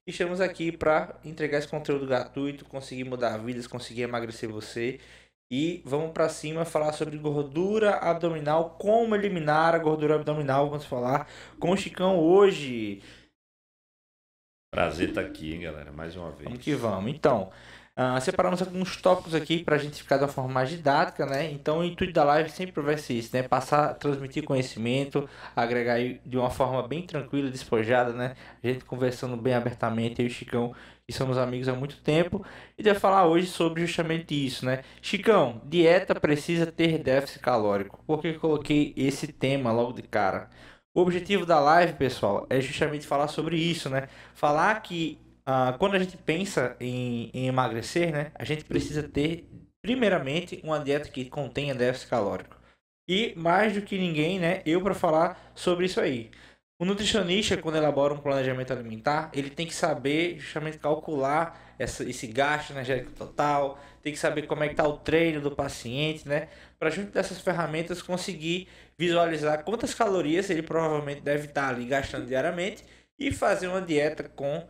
Estamos aqui para entregar esse conteúdo gratuito, conseguir mudar vidas, conseguir emagrecer você. E vamos para cima falar sobre gordura abdominal, como eliminar a gordura abdominal. Vamos falar com o Chicão hoje. Prazer estar aqui, hein, galera, mais uma Vamos que vez. vamos. Então, separamos alguns tópicos aqui para a gente ficar de uma forma mais didática, né? Então, o intuito da live sempre vai ser isso, né? Passar, transmitir conhecimento, agregar aí de uma forma bem tranquila, despojada, né? A gente conversando bem abertamente, eu e o Chicão, que somos amigos há muito tempo, e vai falar hoje sobre justamente isso, né? Chicão, dieta precisa ter déficit calórico. Por que eu coloquei esse tema logo de cara? O objetivo da live, pessoal, é justamente falar sobre isso, né? Falar que quando a gente pensa em emagrecer, né, a gente precisa ter, primeiramente, uma dieta que contenha déficit calórico. E mais do que ninguém, né, eu para falar sobre isso aí. O nutricionista, quando elabora um planejamento alimentar, ele tem que saber justamente calcular esse gasto energético total, tem que saber como é que está o treino do paciente, né, para junto dessas ferramentas conseguir visualizar quantas calorias ele provavelmente deve estar ali gastando diariamente e fazer uma dieta com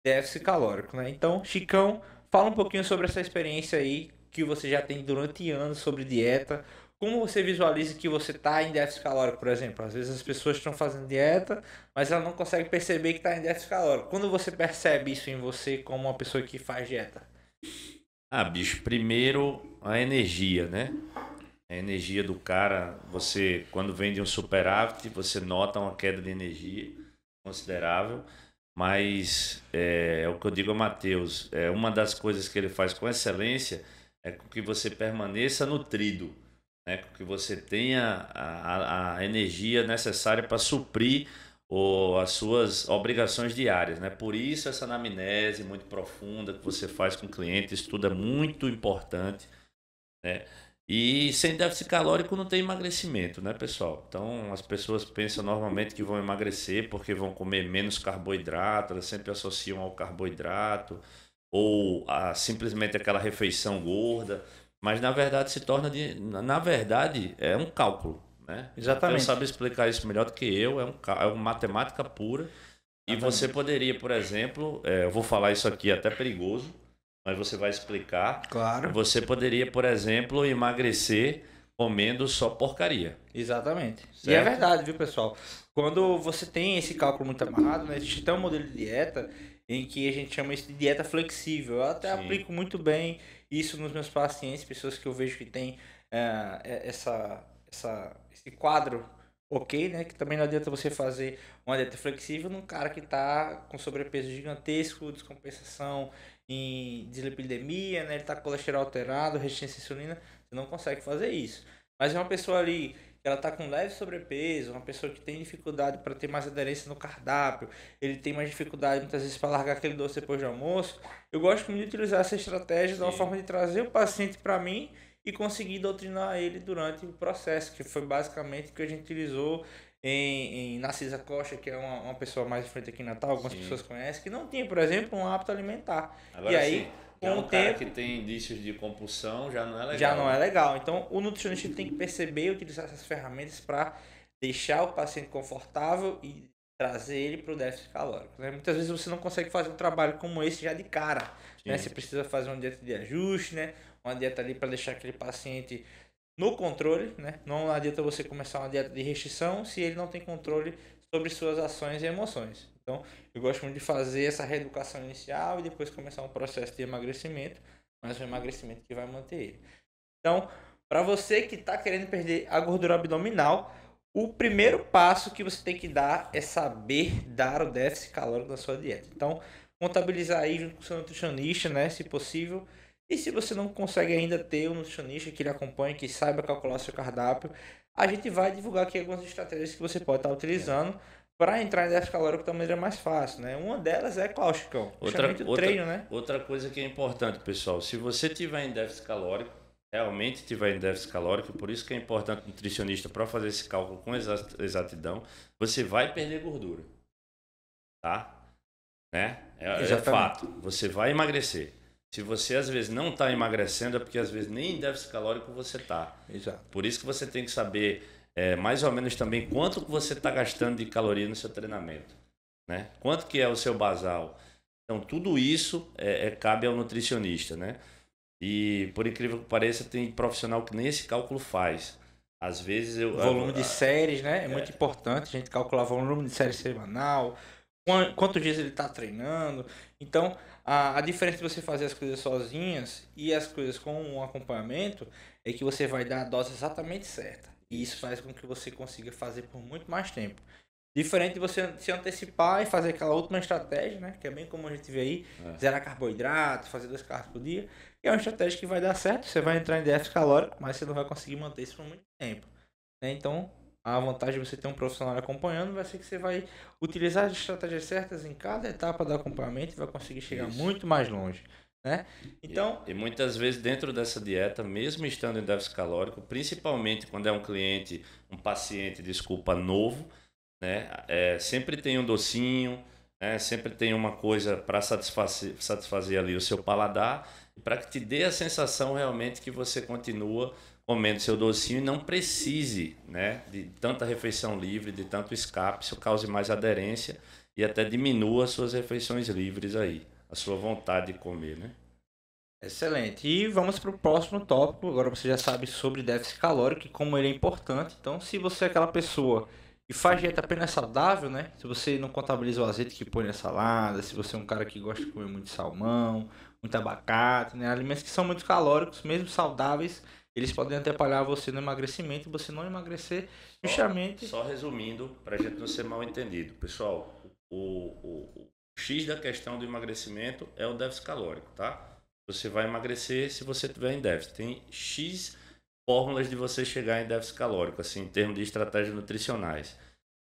déficit calórico, né? Então, Chicão, fala um pouquinho sobre essa experiência aí que você já tem durante anos sobre dieta. Como você visualiza que você está em déficit calórico, por exemplo? Às vezes as pessoas estão fazendo dieta, mas ela não consegue perceber que está em déficit calórico. Quando você percebe isso em você como uma pessoa que faz dieta? Bicho, primeiro a energia, né? A energia do cara, você, quando vem de um superávit, você nota uma queda de energia considerável, mas é o que eu digo a Matheus, uma das coisas que ele faz com excelência é com que você permaneça nutrido, né? Com que você tenha a energia necessária para suprir as suas obrigações diárias, né? Por isso essa anamnese muito profunda que você faz com o cliente, isso tudo é muito importante, né? E sem déficit calórico não tem emagrecimento, né, pessoal? Então as pessoas pensam normalmente que vão emagrecer porque vão comer menos carboidrato, elas sempre associam ao carboidrato ou simplesmente aquela refeição gorda, mas na verdade na verdade é um cálculo, né? Matheus Exatamente. sabe explicar isso melhor do que eu, é uma matemática pura. E você Exatamente. poderia, por exemplo, eu vou falar isso aqui até perigoso, mas você vai explicar. Claro. Você poderia, por exemplo, emagrecer comendo só porcaria, Exatamente. E é certo? verdade, viu, pessoal? Quando você tem esse cálculo muito amarrado, né, existe até um modelo de dieta em que a gente chama isso de dieta flexível. Eu até Sim, aplico muito bem isso nos meus pacientes, pessoas que eu vejo que têm esse quadro ok, né? Que também não adianta você fazer uma dieta flexível num cara que está com sobrepeso gigantesco, descompensação em dislipidemia, né? Ele está com colesterol alterado, resistência à insulina. Você não consegue fazer isso. Mas é uma pessoa ali que ela está com leve sobrepeso, uma pessoa que tem dificuldade para ter mais aderência no cardápio, ele tem mais dificuldade muitas vezes para largar aquele doce depois do almoço. Eu gosto muito de utilizar essa estratégia de uma sim, forma de trazer o paciente para mim e conseguir doutrinar ele durante o processo, que foi basicamente o que a gente utilizou em Narcisa Costa, que é uma pessoa mais de frente aqui em Natal, algumas sim. pessoas conhecem, que não tinha, por exemplo, um hábito alimentar. E Agora sim, aí, já com o um cara que tempo, tem indícios de compulsão já não é já legal, não é né? legal. Então, o nutricionista tem que perceber e utilizar essas ferramentas para deixar o paciente confortável e trazer ele para o déficit calórico, né? Muitas vezes você não consegue fazer um trabalho como esse já de cara, né? Você Sim, precisa fazer uma dieta de ajuste, né? Uma dieta ali para deixar aquele paciente no controle, né? Não adianta você começar uma dieta de restrição se ele não tem controle sobre suas ações e emoções. Então, eu gosto muito de fazer essa reeducação inicial e depois começar um processo de emagrecimento, mas um emagrecimento que vai manter ele. Então, para você que está querendo perder a gordura abdominal, o primeiro passo que você tem que dar é saber dar o déficit calórico da sua dieta. Então, contabilizar aí junto com o seu nutricionista, né, se possível. E se você não consegue ainda ter um nutricionista que lhe acompanhe, que saiba calcular seu cardápio, a gente vai divulgar aqui algumas estratégias que você pode estar é. utilizando para entrar em déficit calórico da maneira mais fácil, né? Uma delas é qual, Chicão? Outra, Justamente o outra, treino, né? outra coisa que é importante, pessoal, se você tiver em déficit calórico, realmente tiver em déficit calórico, por isso que é importante o nutricionista para fazer esse cálculo com exatidão, você vai perder gordura, tá? Né? É Exatamente. fato. Você vai emagrecer. Se você às vezes não está emagrecendo, é porque às vezes nem em déficit calórico você está. Exato. Por isso que você tem que saber mais ou menos também quanto que você está gastando de caloria no seu treinamento, né? Quanto que é o seu basal. Então, tudo isso cabe ao nutricionista, né? E, por incrível que pareça, tem profissional que nem esse cálculo faz. Às vezes O volume de séries, né? É muito importante a gente calcular o volume de série semanal, quantos dias ele está treinando. Então, a diferença de você fazer as coisas sozinhas e as coisas com um acompanhamento é que você vai dar a dose exatamente certa. E isso faz com que você consiga fazer por muito mais tempo. Diferente de você se antecipar e fazer aquela última estratégia, né? Que é bem como a gente vê aí, zerar carboidrato, fazer 2 carros por dia. E é uma estratégia que vai dar certo, você vai entrar em déficit calórico, mas você não vai conseguir manter isso por muito tempo. Né? Então, a vantagem de você ter um profissional acompanhando vai ser que você vai utilizar as estratégias certas em cada etapa do acompanhamento e vai conseguir chegar muito mais longe. Né? Então, e muitas vezes dentro dessa dieta, mesmo estando em déficit calórico, principalmente quando é um cliente, um paciente, desculpa, novo, né? Sempre tem um docinho, né? Sempre tem uma coisa para satisfazer ali o seu paladar, para que te dê a sensação realmente que você continua comendo seu docinho e não precise, né, de tanta refeição livre, de tanto escape, isso cause mais aderência e até diminua as suas refeições livres aí, a sua vontade de comer, né? excelente. E vamos para o próximo tópico. Agora você já sabe sobre déficit calórico e como ele é importante. Então, se você é aquela pessoa que faz dieta apenas saudável, né? Se você não contabiliza o azeite que põe na salada, se você é um cara que gosta de comer muito salmão, muito abacate, né? Alimentos que são muito calóricos, mesmo saudáveis, eles podem atrapalhar você no emagrecimento e você não emagrecer justamente. Só resumindo, para a gente não ser mal entendido, pessoal, o X da questão do emagrecimento é o déficit calórico, tá? Você vai emagrecer se você tiver em déficit. Tem X fórmulas de você chegar em déficit calórico, assim, em termos de estratégias nutricionais,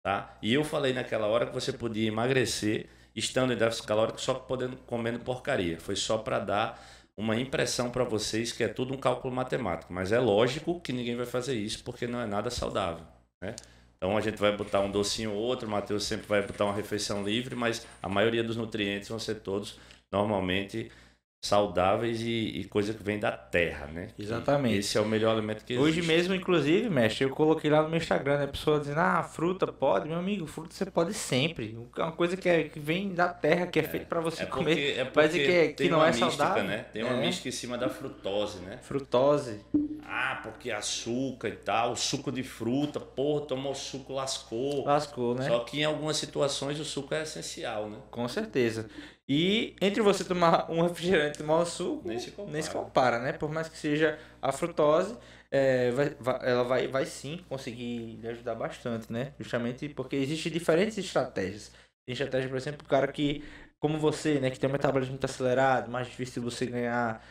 tá? E eu falei naquela hora que você podia emagrecer estando em déficit calórico só comendo porcaria. Foi só para dar uma impressão para vocês que é tudo um cálculo matemático. Mas é lógico que ninguém vai fazer isso porque não é nada saudável, né? Então a gente vai botar um docinho ou outro, o Matheus sempre vai botar uma refeição livre, mas a maioria dos nutrientes vão ser todos normalmente saudáveis e coisa que vem da terra, né? Exatamente. Esse é o melhor alimento que existe. Hoje mesmo, inclusive, mestre, eu coloquei lá no meu Instagram, né? A pessoa dizendo, fruta pode, meu amigo, fruta você pode sempre. É uma coisa que vem da terra, que é feita para você comer. Vai dizer que não é saudável. Né? Tem uma mística em cima da frutose, né? Frutose. Porque açúcar e tal, suco de fruta, porra, tomou suco, lascou. Lascou, né? Só que em algumas situações o suco é essencial, né? Com certeza. E entre você tomar um refrigerante e tomar um suco, nem se compara, né? Por mais que seja a frutose, ela vai sim conseguir lhe ajudar bastante, né? Justamente porque existem diferentes estratégias. Tem estratégia, por exemplo, o cara que, como você, né? Que tem um metabolismo muito acelerado, mais difícil de você ganhar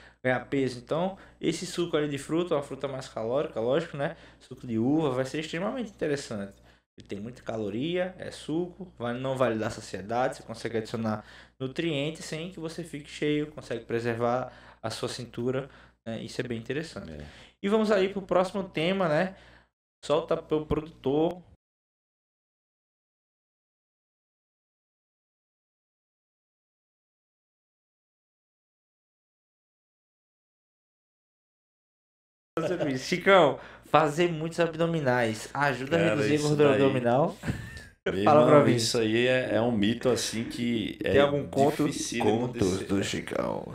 peso. Então, esse suco ali de fruta, uma fruta mais calórica, lógico, né? Suco de uva vai ser extremamente interessante. Ele tem muita caloria, é suco, não vai lhe dar saciedade, você consegue adicionar nutrientes sem que você fique cheio, consegue preservar a sua cintura, né? Isso é bem interessante. E vamos aí para o próximo tema, né? Solta para o produtor. Chicão, fazer muitos abdominais ajuda a reduzir a gordura abdominal? Fala pra mim. Isso aí é um mito assim que tem algum contos do Chicão?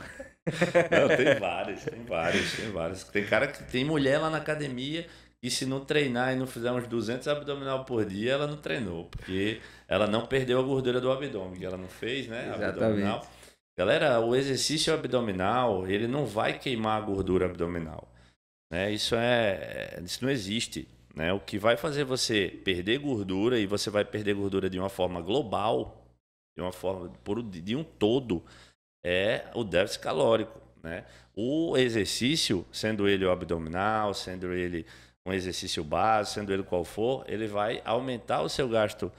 Não, tem vários. Tem cara que tem mulher lá na academia e se não treinar e não fizer uns 200 abdominal por dia, ela não treinou, porque ela não perdeu a gordura do abdômen, que ela não fez, né? Exatamente. Abdominal. Galera, o exercício abdominal, ele não vai queimar a gordura abdominal, né? Isso não existe. Né? O que vai fazer você perder gordura, e você vai perder gordura de uma forma global, de um todo, é o déficit calórico. Né? O exercício, sendo ele o abdominal, sendo ele um exercício básico, sendo ele qual for, ele vai aumentar o seu gasto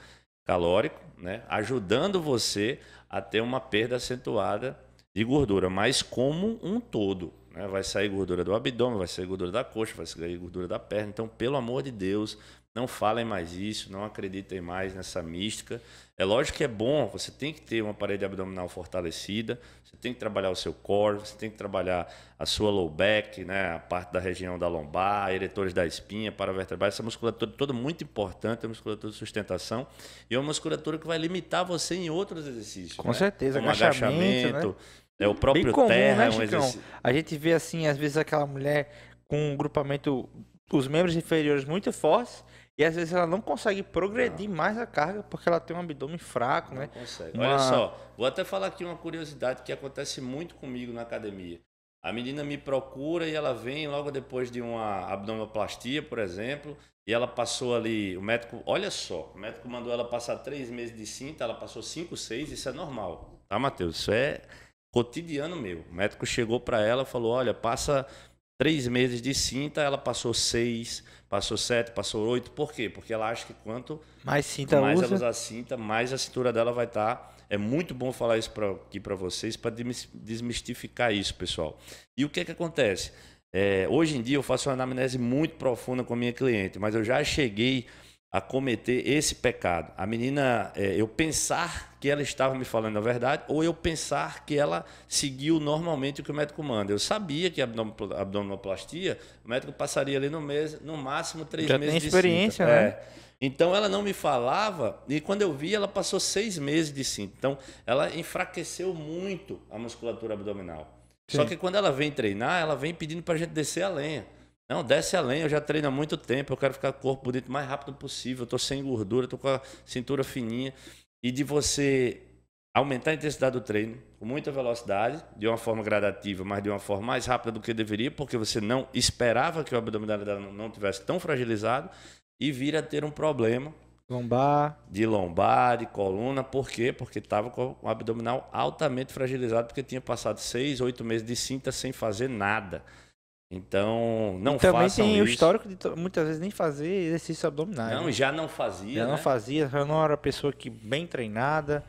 calórico, né? Ajudando você a ter uma perda acentuada de gordura, mas como um todo. Vai sair gordura do abdômen, vai sair gordura da coxa, vai sair gordura da perna. Então, pelo amor de Deus, Não falem mais isso, não acreditem mais nessa mística. É lógico que é bom, você tem que ter uma parede abdominal fortalecida, você tem que trabalhar o seu core, você tem que trabalhar a sua low back, né, a parte da região da lombar, eretores da espinha, paravertebrais. Essa musculatura toda muito importante, é uma musculatura de sustentação e é uma musculatura que vai limitar você em outros exercícios. Com certeza, como agachamento, né? É o próprio bem comum, terra, né, é um Chicão? exercício. A gente vê assim, às vezes aquela mulher com um grupamento, os membros inferiores muito fortes, e às vezes ela não consegue progredir mais a carga porque ela tem um abdômen fraco, né? Não consegue. Olha só, vou até falar aqui uma curiosidade que acontece muito comigo na academia. A menina me procura e ela vem logo depois de uma abdominoplastia, por exemplo, e ela passou ali, o médico, olha só, o médico mandou ela passar 3 meses de cinta, ela passou 5, 6, isso é normal, tá, Matheus? Isso é cotidiano meu. O médico chegou para ela e falou, olha, passa 3 meses de cinta, ela passou 6, passou 7, passou 8. Por quê? Porque ela acha que quanto mais cinta mais usa, ela usar cinta, mais a cintura dela vai estar. É muito bom falar isso aqui para vocês, para desmistificar isso, pessoal. E o que é que acontece? Hoje em dia eu faço uma anamnese muito profunda com a minha cliente, mas eu já cheguei a cometer esse pecado. A menina, eu pensar que ela estava me falando a verdade, ou eu pensar que ela seguiu normalmente o que o médico manda. Eu sabia que a abdominoplastia, o médico passaria ali no mês, no máximo 3 já meses tem de experiência, cinta. né? Então ela não me falava, e quando eu vi, ela passou 6 meses de cinta. Então ela enfraqueceu muito a musculatura abdominal. Sim. Só que quando ela vem treinar, ela vem pedindo para a gente descer a lenha. Não, desce a lenha, eu já treino há muito tempo, eu quero ficar com o corpo bonito o mais rápido possível, eu estou sem gordura, estou com a cintura fininha. E de você aumentar a intensidade do treino com muita velocidade, de uma forma gradativa, mas de uma forma mais rápida do que deveria, porque você não esperava que o abdominal dela não tivesse tão fragilizado, e vir a ter um problema de lombar, de coluna. Por quê? Porque estava com o abdominal altamente fragilizado, porque tinha passado 6, 8 meses de cinta sem fazer nada. Então, não façam isso. Também tem o histórico de muitas vezes nem fazer exercício abdominal. Não, já não fazia, Já não fazia, já não era pessoa que bem treinada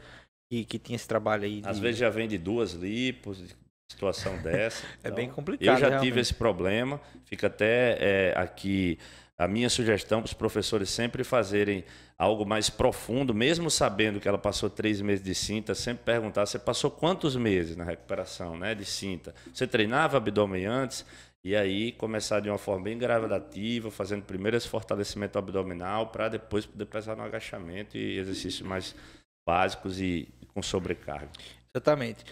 e que tinha esse trabalho aí. Às vezes já vem de 2 lipos, situação dessa. É então, bem complicado. Eu já realmente tive esse problema. Fica até aqui a minha sugestão para os professores sempre fazerem algo mais profundo, mesmo sabendo que ela passou 3 meses de cinta, sempre perguntar, você passou quantos meses na recuperação, né, de cinta? Você treinava abdômen antes? E aí começar de uma forma bem gradativa, fazendo primeiro esse fortalecimento abdominal, para depois poder pensar no agachamento e exercícios mais básicos e com sobrecarga. Exatamente.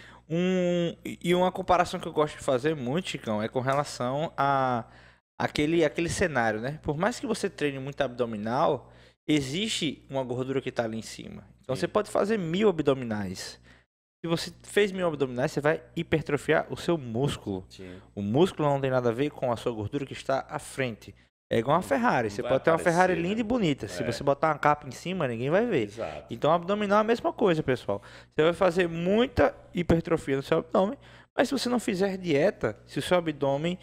E uma comparação que eu gosto de fazer muito, Chicão, é com relação a aquele cenário, né? Por mais que você treine muito abdominal, existe uma gordura que está ali em cima. Então, você pode fazer 1000 abdominais. Se você fez 1000 abdominais, você vai hipertrofiar o seu músculo. Sim. O músculo não tem nada a ver com a sua gordura que está à frente. É igual uma Ferrari. Você pode ter uma Ferrari linda e bonita. Se você botar uma capa em cima, ninguém vai ver. Exato. Então, abdominal é a mesma coisa, pessoal. Você vai fazer muita hipertrofia no seu abdômen, mas se você não fizer dieta, se o seu abdômen,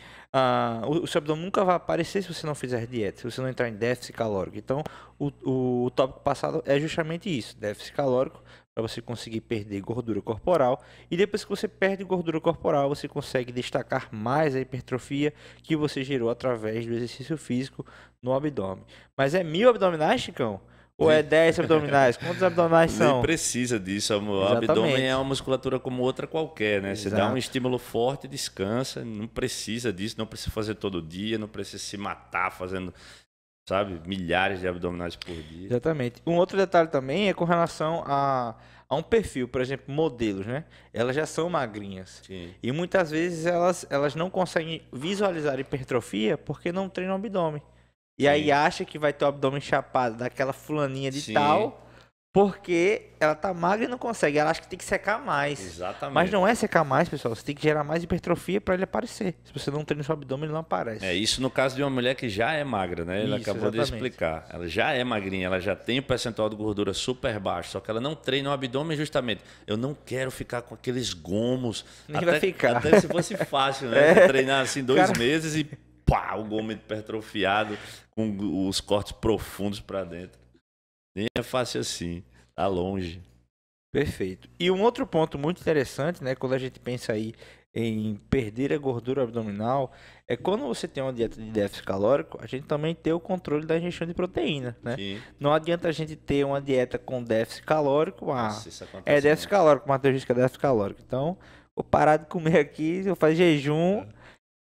o seu abdômen nunca vai aparecer se você não fizer dieta, se você não entrar em déficit calórico. Então, o tópico passado é justamente isso, déficit calórico, para você conseguir perder gordura corporal. E depois que você perde gordura corporal, você consegue destacar mais a hipertrofia que você gerou através do exercício físico no abdômen. Mas é 1000 abdominais, Chicão? Ou é 10 abdominais? Quantos abdominais são? Nem precisa disso. O abdômen é uma musculatura como outra qualquer, né? Você dá um estímulo forte, descansa, não precisa disso, não precisa fazer todo dia, não precisa se matar fazendo, sabe, milhares de abdominais por dia. Exatamente. Um outro detalhe também é com relação a um perfil, por exemplo, modelos, né? Elas já são magrinhas. Sim. E muitas vezes elas não conseguem visualizar hipertrofia porque não treinam abdômen. E aí acha que vai ter o abdômen chapado daquela fulaninha de tal, porque ela tá magra e não consegue. Ela acha que tem que secar mais. Exatamente. Mas não é secar mais, pessoal. Você tem que gerar mais hipertrofia para ele aparecer. Se você não treina o seu abdômen, ele não aparece. Isso no caso de uma mulher que já é magra, né? Ele acabou de explicar. Ela já é magrinha, ela já tem o percentual de gordura super baixo, só que ela não treina o abdômen justamente. Eu não quero ficar com aqueles gomos. Nem vai ficar. Até se fosse fácil, né? Treinar assim 2 meses e pá, o gomo hipertrofiado com os cortes profundos para dentro. Nem é fácil assim, tá longe. Perfeito. E um outro ponto muito interessante, né, quando a gente pensa aí em perder a gordura abdominal é quando você tem uma dieta de déficit calórico, a gente também tem o controle da ingestão de proteína, né? Sim. Não adianta a gente ter uma dieta com déficit calórico, Nossa, isso é acontece déficit muito. calórico, o Matheus diz que é déficit calórico. Então, vou parar de comer aqui, vou fazer jejum,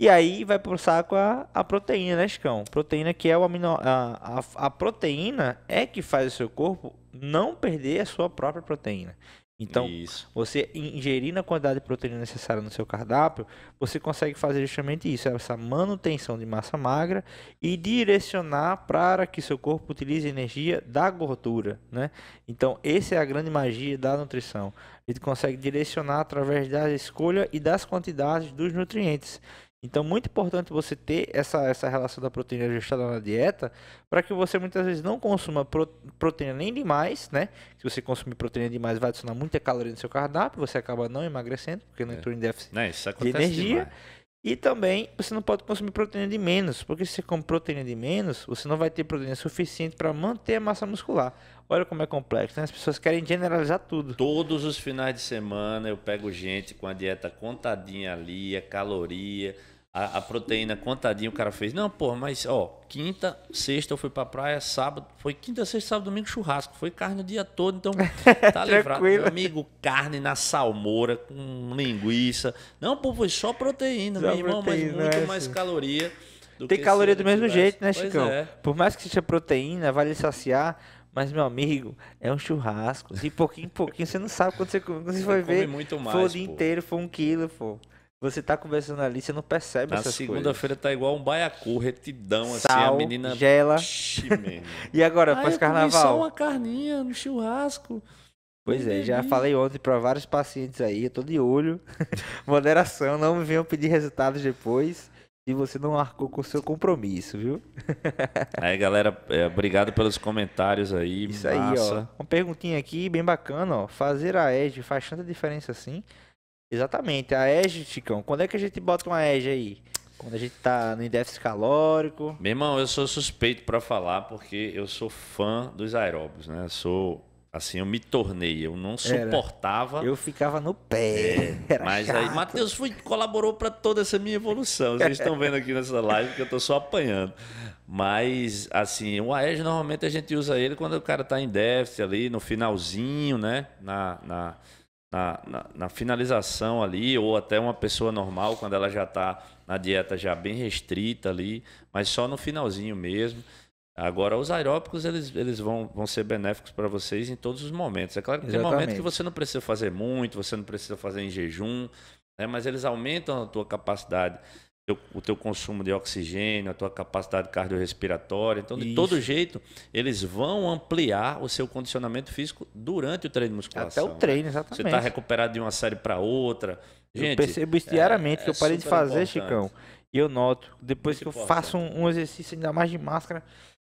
e aí vai pro saco a proteína, né, Chicão? Proteína que é o a proteína é que faz o seu corpo não perder a sua própria proteína. Então, Isso. você ingerindo a quantidade de proteína necessária no seu cardápio, você consegue fazer justamente isso, essa manutenção de massa magra e direcionar para que seu corpo utilize a energia da gordura, né? Então, essa é a grande magia da nutrição. A gente consegue direcionar através da escolha e das quantidades dos nutrientes. Então, muito importante você ter essa relação da proteína ajustada na dieta, para que você muitas vezes não consuma proteína nem demais, né? Se você consumir proteína demais, vai adicionar muita caloria no seu cardápio, você acaba não emagrecendo, porque não entrou em déficit Né, isso de acontece energia. demais. E também você não pode consumir proteína de menos, porque se você come proteína de menos, você não vai ter proteína suficiente para manter a massa muscular. Olha como é complexo, né? As pessoas querem generalizar tudo. Todos os finais de semana eu pego gente com a dieta contadinha ali, a caloria, a proteína contadinha. O cara fez, não, pô, mas ó, quinta, sexta eu fui pra praia, sábado, foi quinta, sexta, sábado, domingo, churrasco. Foi carne o dia todo, então tá livrado. Tranquilo. Meu amigo, carne na salmoura, com linguiça. Não, pô, foi só proteína, Só meu irmão, mas proteína, muito é mais assim. caloria do Tem que caloria se do ele mesmo tivesse. jeito, né, Pois Chicão? é. Por mais que seja proteína, vai lhe saciar. Mas, meu amigo, é um churrasco. De pouquinho em pouquinho, você não sabe quando você vai Come ver. muito Foi o mais, dia pô. inteiro, foi 1 quilo, pô. Você tá conversando ali, você não percebe Na essas coisas. segunda-feira tá igual um baiacu, retidão, assim, a Sal, menina. gela. Ixi, mesmo. E agora, Ah, eu comi só uma pós-carnaval? carninha no churrasco. Nem Pois é, já bebi. falei ontem para vários pacientes aí, eu tô de olho. Moderação, não me venham pedir resultados depois. Se você não marcou com o seu compromisso, viu? Aí, galera, obrigado pelos comentários aí. Isso aí, ó. Massa. Uma perguntinha aqui, bem bacana, ó. Fazer a EG faz tanta diferença assim? Exatamente, a EG, Chicão. Quando é que a gente bota uma EG aí? Quando a gente tá no déficit calórico. Meu irmão, eu sou suspeito pra falar porque eu sou fã dos aeróbios, né? Eu sou, assim, eu me tornei. Eu não suportava. Eu ficava no pé. Era Mas aí, chato. Matheus colaborou para toda essa minha evolução. Vocês estão vendo aqui nessa live que eu tô só apanhando. Mas, assim, o AES normalmente a gente usa ele quando o cara tá em déficit ali, no finalzinho, né? Na finalização ali, ou até uma pessoa normal, quando ela já está na dieta já bem restrita ali, mas só no finalzinho mesmo. Agora, os aeróbicos, eles vão ser benéficos para vocês em todos os momentos. É claro que tem momentos que você não precisa fazer muito, você não precisa fazer em jejum, né? Mas eles aumentam a tua capacidade, o teu consumo de oxigênio, a tua capacidade cardiorrespiratória. Então, de todo jeito, eles vão ampliar o seu condicionamento físico durante o treino de musculação. Até o treino, né? exatamente. Você está recuperado de uma série para outra. Gente, eu percebo isso diariamente, que eu parei de fazer, importante. Chicão. E eu noto, depois Muito que eu importante. faço um exercício ainda mais de máscara,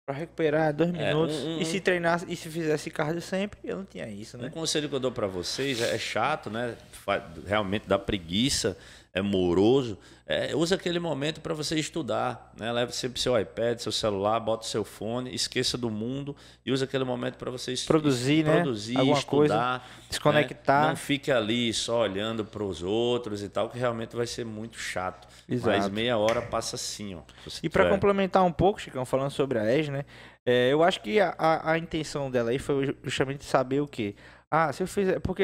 para recuperar 2 minutos. E se treinasse, e se fizesse cardio sempre, eu não tinha isso, né? Um conselho que eu dou para vocês é chato, né? Realmente dá preguiça, é moroso. Usa aquele momento para você estudar, né? Leve sempre seu iPad, seu celular, bota o seu fone, esqueça do mundo e usa aquele momento para você produzir, né? Alguma estudar, coisa, desconectar. Né? Não fique ali só olhando para os outros e tal, que realmente vai ser muito chato. Exato. Mas meia hora passa assim, ó. E para complementar um pouco, Chicão, falando sobre a EG, né? Eu acho que a intenção dela aí foi justamente saber o quê? Se eu fizer. Porque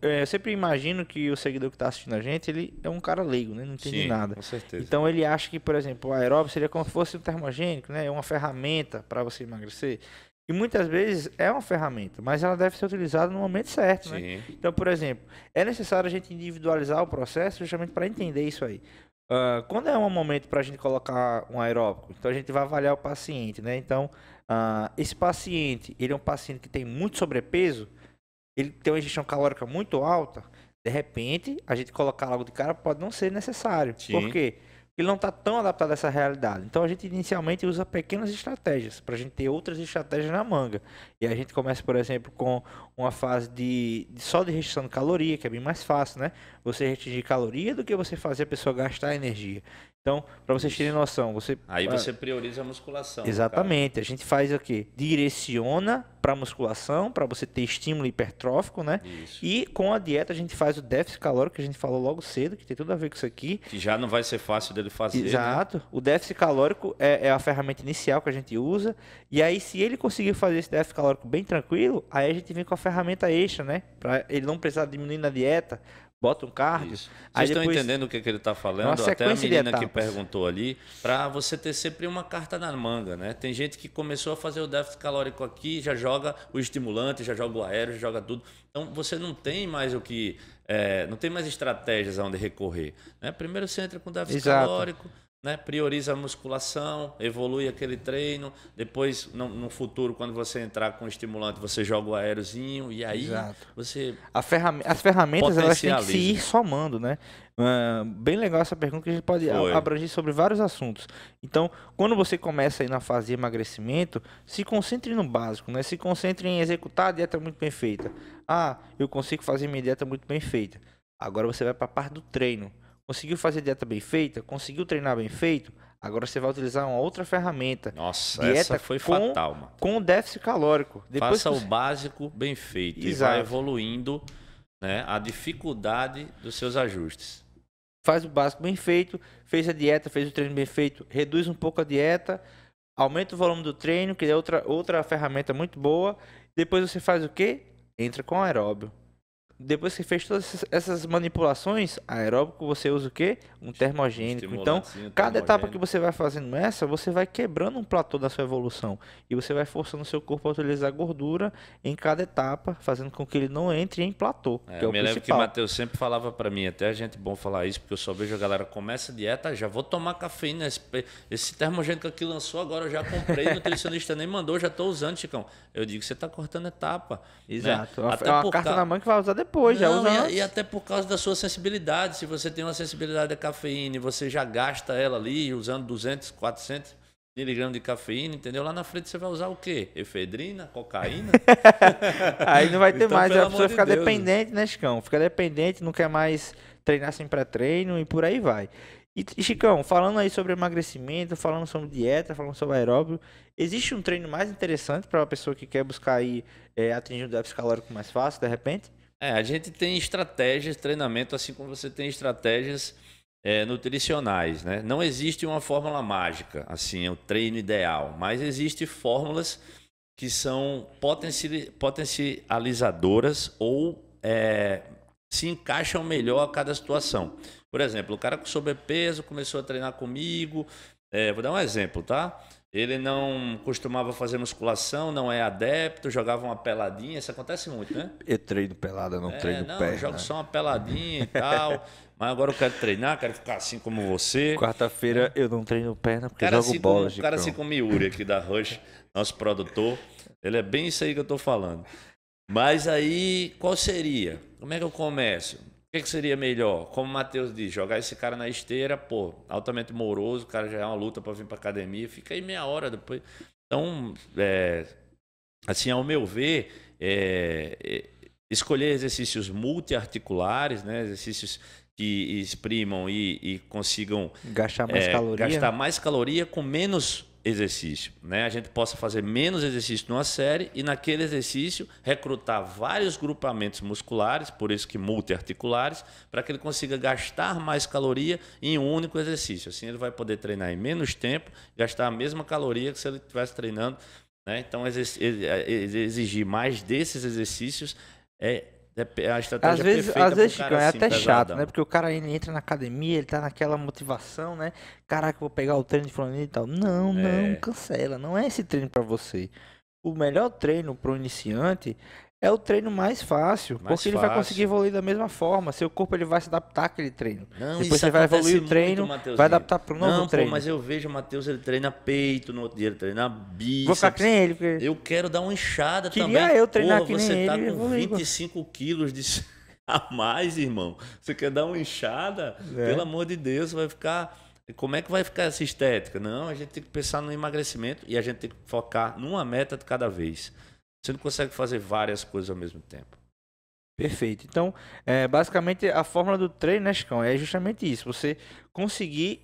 eu sempre imagino que o seguidor que está assistindo a gente, ele é um cara leigo, né? Não entende nada. Com certeza. Então ele acha que, por exemplo, o aeróbio seria como se fosse um termogênico, né? É uma ferramenta para você emagrecer. E muitas vezes é uma ferramenta, mas ela deve ser utilizada no momento certo, né? Então, por exemplo, é necessário a gente individualizar o processo justamente para entender isso aí. Quando é um momento para a gente colocar um aeróbico, então a gente vai avaliar o paciente, né? Então, esse paciente, ele é um paciente que tem muito sobrepeso, ele tem uma ingestão calórica muito alta, de repente, a gente colocar logo de cara pode não ser necessário. Sim. Por quê? Ele não está tão adaptado a essa realidade. Então a gente inicialmente usa pequenas estratégias para a gente ter outras estratégias na manga. E a gente começa, por exemplo, com uma fase só de restrição de caloria, que é bem mais fácil, né? Você restringir caloria do que você fazer a pessoa gastar energia. Então, para vocês terem noção, Aí você prioriza a musculação. Exatamente. A gente faz o quê? Direciona para musculação, para você ter estímulo hipertrófico, né? Isso. E com a dieta a gente faz o déficit calórico, que a gente falou logo cedo, que tem tudo a ver com isso aqui. Que já não vai ser fácil dele fazer. Exato. Né? O déficit calórico é a ferramenta inicial que a gente usa. E aí, se ele conseguir fazer esse déficit calórico bem tranquilo, aí a gente vem com a ferramenta extra, né? Para ele não precisar diminuir na dieta. Bota um cardio. Vocês aí estão depois... entendendo o que ele está falando? Uma Até a menina de que perguntou ali, para você ter sempre uma carta na manga, né? Tem gente que começou a fazer o déficit calórico aqui, já joga o estimulante, já joga o aéreo, já joga tudo. Então você não tem mais o que, não tem mais estratégias aonde recorrer. Né? Primeiro você entra com déficit calórico. Né? Prioriza a musculação, evolui aquele treino, depois no futuro, quando você entrar com estimulante, você joga o aéreozinho e aí você as ferramentas elas têm que se ir somando, né? Bem legal essa pergunta que a gente pode abranger sobre vários assuntos. Então, quando você começa aí na fase de emagrecimento, se concentre no básico, né? Se concentre em executar a dieta muito bem feita. Eu consigo fazer minha dieta muito bem feita. Agora você vai para a parte do treino. Conseguiu fazer dieta bem feita? Conseguiu treinar bem feito? Agora você vai utilizar uma outra ferramenta. Nossa, dieta essa foi fatal, mano. Com déficit calórico. Depois faça o básico bem feito. Exato. E vai evoluindo, né, a dificuldade dos seus ajustes. Faz o básico bem feito, fez a dieta, fez o treino bem feito, reduz um pouco a dieta, aumenta o volume do treino, que é outra ferramenta muito boa. Depois você faz o quê? Entra com aeróbio. Depois que fez todas essas manipulações, aeróbico, você usa o quê? Um termogênico. Então, cada etapa que você vai fazendo você vai quebrando um platô da sua evolução. E você vai forçando o seu corpo a utilizar gordura em cada etapa, fazendo com que ele não entre em platô. Que é o me lembro que o Matheus sempre falava para mim, até a gente bom falar isso, porque eu só vejo a galera começa a dieta, já vou tomar cafeína, esse termogênico aqui lançou, agora eu já comprei, o nutricionista nem mandou, já estou usando, Chicão. Eu digo, você está cortando etapa. Exato. Né? É uma carta na mão que vai usar depois, já usa e até por causa da sua sensibilidade. Se você tem uma sensibilidade à cafeína e você já gasta ela ali usando 200, 400 miligramas de cafeína, entendeu? Lá na frente você vai usar o quê? Efedrina, cocaína? Aí não vai ter então, mais. A pessoa fica dependente, né, Chicão? Fica dependente, não quer mais treinar sem pré-treino e por aí vai. E Chicão, falando aí sobre emagrecimento, falando sobre dieta, falando sobre aeróbio, existe um treino mais interessante para uma pessoa que quer buscar aí atingir um déficit calórico mais fácil, de repente? A gente tem estratégias de treinamento, assim como você tem estratégias nutricionais, né? Não existe uma fórmula mágica, assim, é o treino ideal, mas existem fórmulas que são potencializadoras ou se encaixam melhor a cada situação. Por exemplo, o cara com sobrepeso começou a treinar comigo, vou dar um exemplo, tá? Ele não costumava fazer musculação, não é adepto, jogava uma peladinha, isso acontece muito, né? Eu treino pelada, não treino perna. Eu jogo só uma peladinha e tal, mas agora eu quero treinar, quero ficar assim como você. Quarta-feira eu não treino perna porque eu jogo bola. O cara assim como o Yuri aqui da Rush, nosso produtor, ele é bem isso aí que eu tô falando. Mas aí, qual seria? Como é que eu começo? O que seria melhor? Como o Matheus diz, jogar esse cara na esteira, altamente moroso, o cara já é uma luta para vir para academia, fica aí meia hora depois. Então, assim, ao meu ver, escolher exercícios multiarticulares, né, exercícios que exprimam e consigam gastar mais caloria com menos exercício, né? A gente possa fazer menos exercício numa série e naquele exercício recrutar vários grupamentos musculares, por isso que multiarticulares, para que ele consiga gastar mais caloria em um único exercício. Assim ele vai poder treinar em menos tempo, gastar a mesma caloria que se ele estivesse treinando, né? Então exigir mais desses exercícios a estratégia perfeita. Às vezes, Chico, é até chato, né? Porque o cara entra na academia, ele tá naquela motivação, né? Caraca, vou pegar o treino de fulano e tal. Não, cancela. Não é esse treino para você. O melhor treino para o iniciante é o treino mais fácil, porque ele vai conseguir evoluir da mesma forma. Seu corpo ele vai se adaptar àquele treino. Depois você vai evoluir o treino, vai adaptar para um novo treino. Mas eu vejo o Matheus, ele treina peito, no outro dia ele treina bíceps. Vou ficar que nem ele. Porque... Eu quero dar uma inchada também. Eu treinar que nem você ele. Você tá com 25 quilos a mais, irmão. Você quer dar uma inchada? Pelo amor de Deus, vai ficar... Como é que vai ficar essa estética? Não, a gente tem que pensar no emagrecimento e a gente tem que focar numa meta de cada vez. Você não consegue fazer várias coisas ao mesmo tempo. Perfeito. Então, basicamente, a fórmula do treino, né, Chicão, é justamente isso. Você conseguir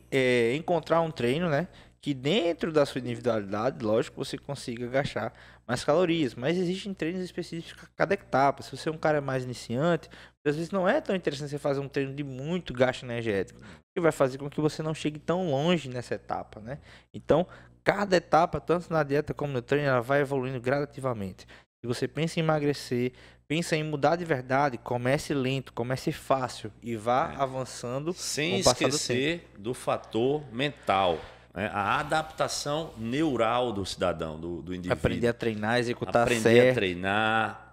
encontrar um treino, né, que dentro da sua individualidade, lógico, você consiga gastar mais calorias. Mas existem treinos específicos para cada etapa. Se você é um cara mais iniciante, às vezes não é tão interessante você fazer um treino de muito gasto energético, que vai fazer com que você não chegue tão longe nessa etapa, né? Então, cada etapa, tanto na dieta como no treino, ela vai evoluindo gradativamente. Se você pensa em emagrecer, pensa em mudar de verdade, comece lento, comece fácil e vá avançando Sem com o passar do tempo. esquecer do fator mental, né? A adaptação neural do cidadão, do indivíduo. Aprender a treinar, executar Aprender certo. a treinar,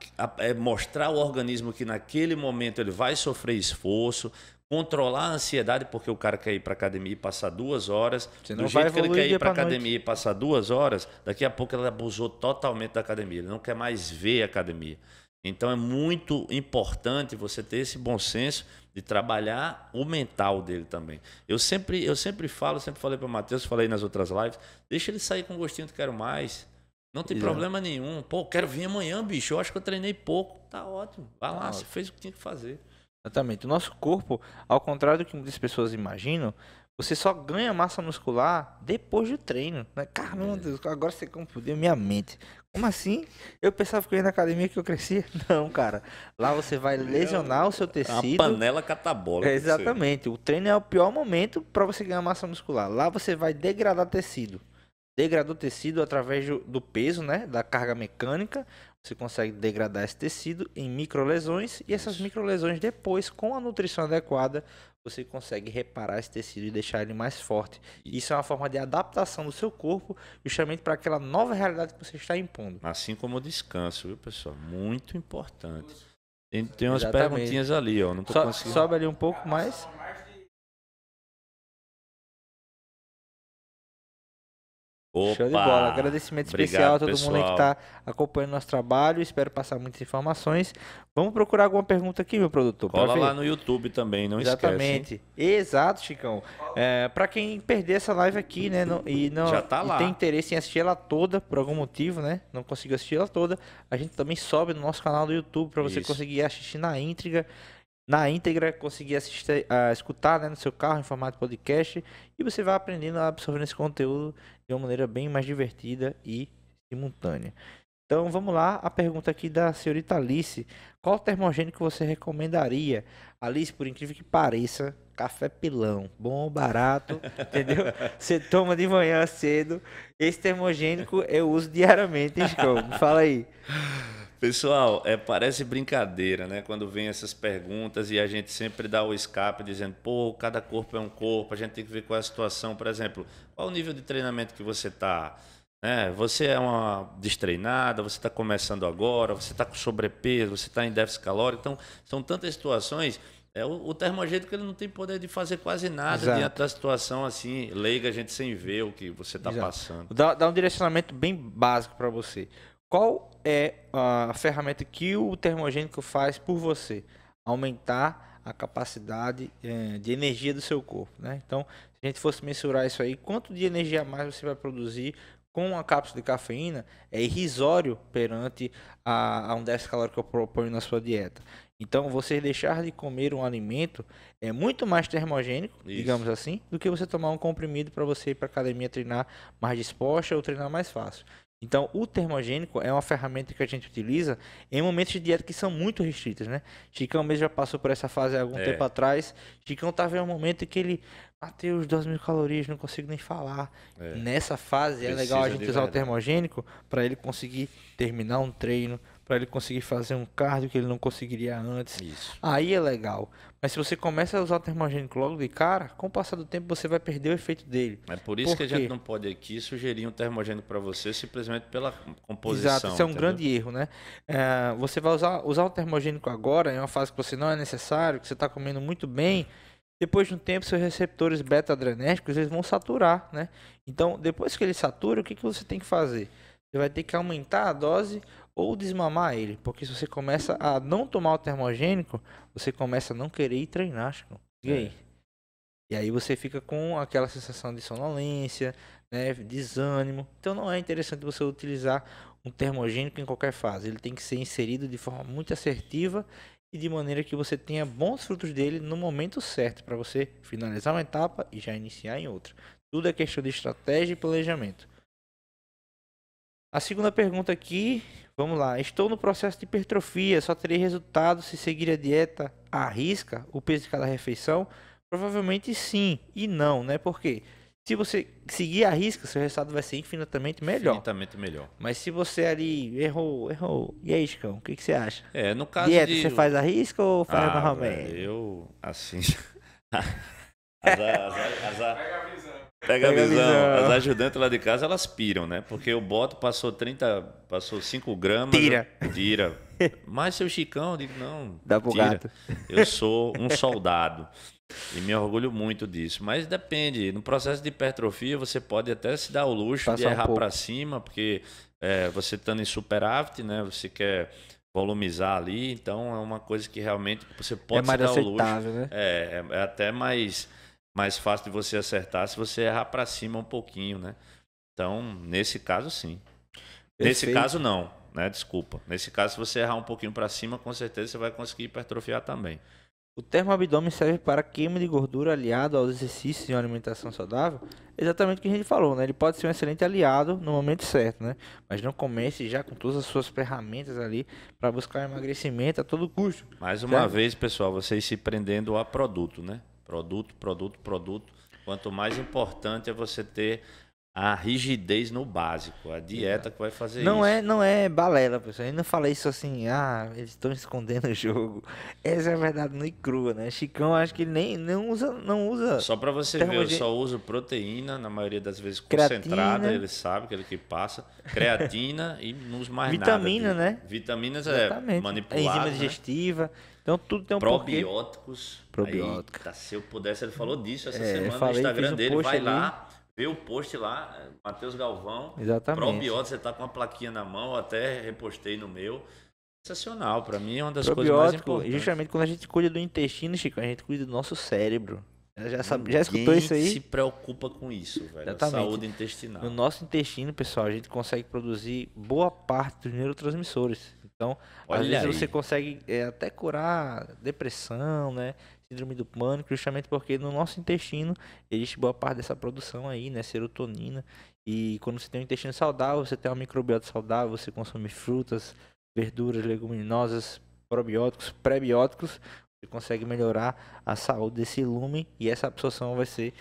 mostrar ao organismo que naquele momento ele vai sofrer esforço, controlar a ansiedade, porque o cara quer ir para academia e passar 2 horas. Você Do não vai jeito que ele evoluir quer ir dia para pra academia e passar 2 horas, daqui a pouco ele abusou totalmente da academia. Ele não quer mais ver a academia. Então é muito importante você ter esse bom senso de trabalhar o mental dele também. Eu sempre falo, sempre falei para o Matheus, falei nas outras lives, deixa ele sair com gostinho de quero mais. Não tem Exato. problema nenhum. Pô, quero vir amanhã, bicho. Eu acho que eu treinei pouco. Tá ótimo. Vai lá, você fez o que tinha que fazer. Exatamente. O nosso corpo, ao contrário do que muitas pessoas imaginam, você só ganha massa muscular depois do treino. Né? Caramba, Deus, agora você confundiu minha mente. Como assim? Eu pensava que eu ia na academia que eu crescia. Não, cara. Lá você vai lesionar o seu Uma tecido. panela catabólica. Exatamente. O treino é o pior momento para você ganhar massa muscular. Lá você vai degradar tecido. Degradou tecido através do peso, né? Da carga mecânica. Você consegue degradar esse tecido em microlesões. E essas microlesões depois, com a nutrição adequada, você consegue reparar esse tecido e deixar ele mais forte. Isso é uma forma de adaptação do seu corpo, justamente para aquela nova realidade que você está impondo. Assim como o descanso, viu, pessoal? Muito importante. Tem umas Exatamente. perguntinhas ali, ó. Não tô conseguindo. Sobe ali um pouco mais. Show de bola. Agradecimento especial a todo mundo aí que está acompanhando nosso trabalho. Espero passar muitas informações. Vamos procurar alguma pergunta aqui, meu produtor. Cola lá no YouTube também, não Exatamente. esquece. Exato, Chicão. Para quem perder essa live aqui, né, Já tá lá. e tem interesse em assistir ela toda, por algum motivo, né, não conseguiu assistir ela toda, a gente também sobe no nosso canal do YouTube para você conseguir assistir na íntegra, conseguir assistir, escutar, né, no seu carro em formato podcast, e você vai aprendendo a absorver esse conteúdo de uma maneira bem mais divertida e simultânea. Então vamos lá, a pergunta aqui da senhorita Alice: qual termogênico você recomendaria? Alice, por incrível que pareça, café pilão, bom, barato, entendeu? Você toma de manhã cedo. Esse termogênico eu uso diariamente, hein, Chico? Me fala aí. Pessoal, parece brincadeira, né? Quando vem essas perguntas e a gente sempre dá o escape dizendo, pô, cada corpo é um corpo, a gente tem que ver qual é a situação. Por exemplo, qual o nível de treinamento que você está? Você é uma destreinada, você está começando agora, você está com sobrepeso, você está em déficit calórico. Então, são tantas situações. O termogênico ele não tem poder de fazer quase nada diante da situação assim, leiga, a gente sem ver o que você está passando. Dá um direcionamento bem básico para você. Qual é a ferramenta que o termogênico faz por você? Aumentar a capacidade de energia do seu corpo, né? Então, se a gente fosse mensurar isso aí, quanto de energia a mais você vai produzir com uma cápsula de cafeína, é irrisório perante a um déficit calórico que eu proponho na sua dieta. Então, você deixar de comer um alimento é muito mais termogênico, digamos assim, do que você tomar um comprimido para você ir para a academia treinar mais disposta ou treinar mais fácil. Então, o termogênico é uma ferramenta que a gente utiliza em momentos de dieta que são muito restritos, né? Chicão mesmo já passou por essa fase há algum tempo atrás. Chicão estava em um momento em que ele bateu os 2.000 calorias, não consigo nem falar. Nessa fase é legal a gente usar o termogênico para ele conseguir terminar um treino, para ele conseguir fazer um cardio que ele não conseguiria antes. Aí é legal. Mas se você começa a usar o termogênico logo de cara, com o passar do tempo você vai perder o efeito dele. É por isso que a gente não pode aqui sugerir um termogênico para você simplesmente pela composição. Exato, isso é um grande erro, né? Você vai usar o termogênico agora, em uma fase que você não é necessário, que você está comendo muito bem. Depois de um tempo, seus receptores beta-adrenérgicos eles vão saturar, né? Então, depois que ele satura, o que você tem que fazer? Você vai ter que aumentar a dose ou desmamar ele, porque se você começa a não tomar o termogênico, você começa a não querer ir treinar, Chico. E aí? E aí você fica com aquela sensação de sonolência, né, desânimo. Então não é interessante você utilizar um termogênico em qualquer fase. Ele tem que ser inserido de forma muito assertiva e de maneira que você tenha bons frutos dele no momento certo, para você finalizar uma etapa e já iniciar em outra. Tudo é questão de estratégia e planejamento. A segunda pergunta aqui, vamos lá. Estou no processo de hipertrofia, só terei resultado se seguir a dieta à risca, o peso de cada refeição? Provavelmente sim e não, né? Porque se você seguir a risca, seu resultado vai ser infinitamente melhor. Infinitamente melhor. Mas se você ali errou. E aí, Chicão, o que você acha? No caso Dieta, você faz a risca ou faz normalmente? Velho, eu, assim... Pega a visão. As ajudantes lá de casa, elas piram, né? Porque eu boto, passou 5 gramas. Tira. Mas seu Chicão, eu digo, não, dá pro tira. gato. Eu sou um soldado. E me orgulho muito disso. Mas depende. No processo de hipertrofia, você pode até se dar o luxo de errar para cima, porque você estando em superávit, né? Você quer volumizar ali. Então, é uma coisa que realmente você pode se dar o luxo. Né? É até mais fácil de você acertar se você errar para cima um pouquinho, né? Então, nesse caso, sim. Perfeito. Nesse caso, não, né? Desculpa. Nesse caso, se você errar um pouquinho para cima, com certeza você vai conseguir hipertrofiar também. O termo abdômen serve para queima de gordura aliado aos exercícios e uma alimentação saudável? Exatamente o que a gente falou, né? Ele pode ser um excelente aliado no momento certo, né? Mas não comece já com todas as suas ferramentas ali para buscar emagrecimento a todo custo. Mais uma vez, pessoal, vocês se prendendo a produto, né? Produto. Quanto mais importante é você ter a rigidez no básico, a dieta que vai fazer isso. Não é balela, pessoal. Eu não falei isso assim, eles estão escondendo o jogo. Essa é a verdade nua e crua, né? Chicão, acho que ele não usa. Só pra você ver, eu só uso proteína, na maioria das vezes concentrada, ele sabe aquele que passa. Creatina e não uso mais vitamina, nada. Né? Vitaminas manipuladas. Enzima digestiva. Né? Então tudo tem um probióticos. Probióticos. Se eu pudesse, ele falou disso essa semana no Instagram dele. Vai lá. Vê o post lá, Matheus Galvão. Exatamente. Probiótico, você tá com uma plaquinha na mão, eu até repostei no meu. Sensacional, pra mim é uma das coisas mais importantes. Justamente quando a gente cuida do intestino, Chico, a gente cuida do nosso cérebro. Já escutou isso aí? Se preocupa com isso, velho. A saúde intestinal. No nosso intestino, pessoal, a gente consegue produzir boa parte dos neurotransmissores. Então, às vezes você consegue até curar depressão, né? Síndrome do pânico, justamente porque no nosso intestino existe boa parte dessa produção aí, né? Serotonina. E quando você tem um intestino saudável, você tem uma microbiota saudável, você consome frutas, verduras, leguminosas, probióticos, prebióticos, você consegue melhorar a saúde desse lumen e essa absorção vai ser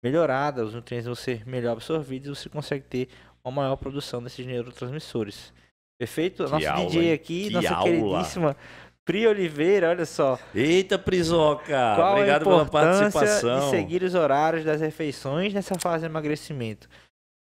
melhorada, os nutrientes vão ser melhor absorvidos e você consegue ter uma maior produção desses neurotransmissores. Perfeito? Nosso DJ aqui, nossa queridíssima Pri Oliveira, olha só. Eita, Prizoca! Obrigado pela participação. De seguir os horários das refeições nessa fase de emagrecimento.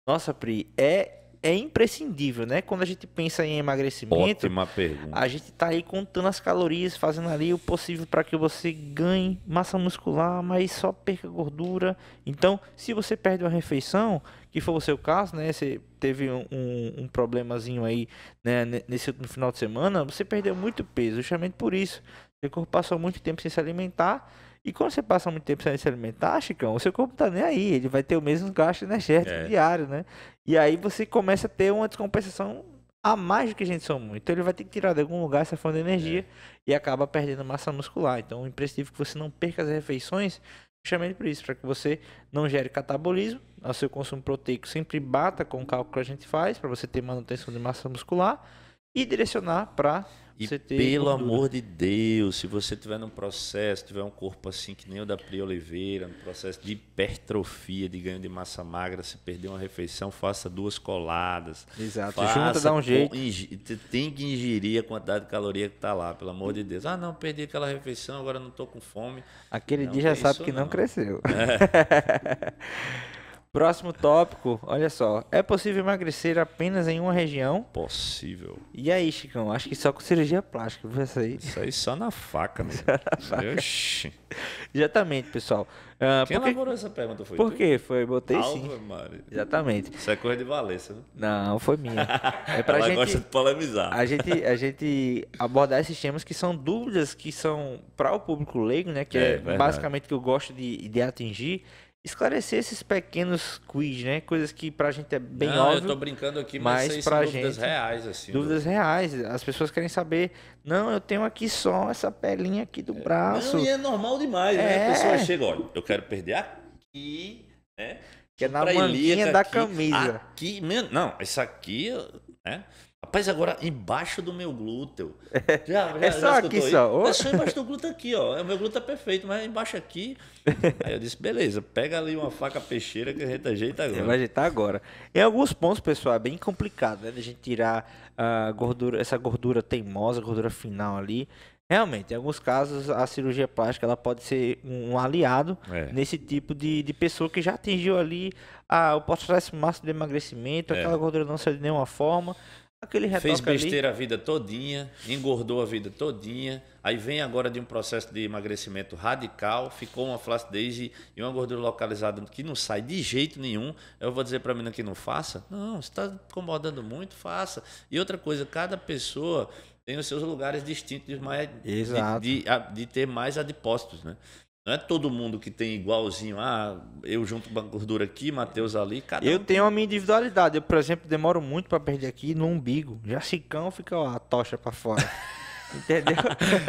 Nossa, Pri, é imprescindível, né? Quando a gente pensa em emagrecimento, ótima pergunta. A gente tá aí contando as calorias, fazendo ali o possível para que você ganhe massa muscular, mas só perca gordura. Então, se você perde uma refeição, que foi o seu caso, né? Você teve um problemazinho aí, né? Nesse final de semana, você perdeu muito peso, justamente por isso. Seu corpo passou muito tempo sem se alimentar. E quando você passa muito tempo sem se alimentar, Chicão, o seu corpo tá nem aí. Ele vai ter o mesmo gasto energético diário, né? E aí você começa a ter uma descompensação a mais do que a gente somos. Então ele vai ter que tirar de algum lugar essa fonte de energia e acaba perdendo massa muscular. Então é imprescindível que você não perca as refeições, justamente por isso, para que você não gere catabolismo, o seu consumo proteico sempre bata com o cálculo que a gente faz, para você ter manutenção de massa muscular e direcionar para você ter pelo gordura. Amor de Deus, se você tiver num processo, tiver um corpo assim que nem o da Pri Oliveira, no processo de hipertrofia, de ganho de massa magra, se perder uma refeição, faça 2 coladas. Exato, junta, dá um jeito. Tem que ingerir a quantidade de caloria que tá lá, pelo amor de Deus. Ah, não, perdi aquela refeição, agora não tô com fome. Aquele dia já sabe que não cresceu. É. Próximo tópico, olha só. É possível emagrecer apenas em uma região? Possível. E aí, Chicão? Acho que só com cirurgia plástica. Isso aí só na faca, né? Oxi. Exatamente, pessoal. Quem elaborou essa pergunta foi Por quê? Botei Alva, sim. Mário. Exatamente. Isso é coisa de Valença, né? Não, foi minha. É pra Ela gosta de polemizar. A gente abordar esses temas que são dúvidas que são para o público leigo, né? Que é basicamente que eu gosto de atingir. esclarecer esses pequenos quiz, né? Coisas que pra gente é bem Não, eu óbvio, tô brincando aqui, mas mas isso aí pra são dúvidas gente, reais, assim. dúvidas reais. As pessoas querem saber, não, eu tenho aqui só essa pelinha aqui do Não, braço. e é normal demais, né? A pessoa É, chega, olha, eu quero perder aqui, né? que é na Supra manguinha ilíaca da aqui, camisa. aqui, não, isso aqui, né? Rapaz, agora embaixo do meu glúteo. É só aqui escutou só. aí? É só embaixo do glúteo aqui, ó. O meu glúteo tá perfeito, mas embaixo aqui. Aí eu disse, beleza, pega ali uma faca peixeira que a gente ajeita Vai agora. ajeitar agora. Em alguns pontos, pessoal, é bem complicado, né? De a gente tirar a gordura, essa gordura teimosa, gordura final ali. Realmente, em alguns casos, a cirurgia plástica ela pode ser um aliado É, nesse tipo de pessoa que já atingiu ali o processo máximo de emagrecimento, aquela é. gordura não saiu de nenhuma forma, aquele Fez retoque ali. besteira a vida todinha, engordou a vida todinha, aí vem agora de um processo de emagrecimento radical, ficou uma flacidez e uma gordura localizada que não sai de jeito nenhum. Eu vou dizer para a menina que não faça? Não, você está incomodando muito, faça. E outra coisa, cada pessoa tem os seus lugares distintos Exato. de ter mais adipócitos, né? Não é todo mundo que tem igualzinho, eu junto uma gordura aqui, Matheus ali, cada Eu um tenho tem. a minha individualidade. Eu, por exemplo, demoro muito para perder aqui no umbigo. Já Chicão fica ó, a tocha para fora. Entendeu?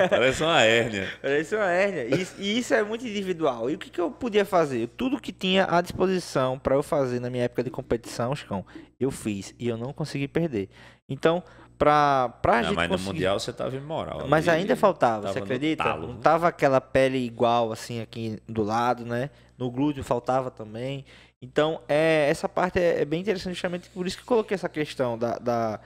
Parece uma hérnia. Parece uma hérnia. E isso é muito individual. E o que, que eu podia fazer? Tudo que tinha à disposição para eu fazer na minha época de competição, Chicão, eu fiz. E eu não consegui perder. Então, pra Não, gente mas no conseguir... Mundial você tava imoral. Mas Ali, ainda faltava, você tava no acredita? talo, Não né? tava aquela pele igual assim aqui do lado, né? No glúteo faltava também. Então, essa parte é bem interessante, justamente por isso que eu coloquei essa questão da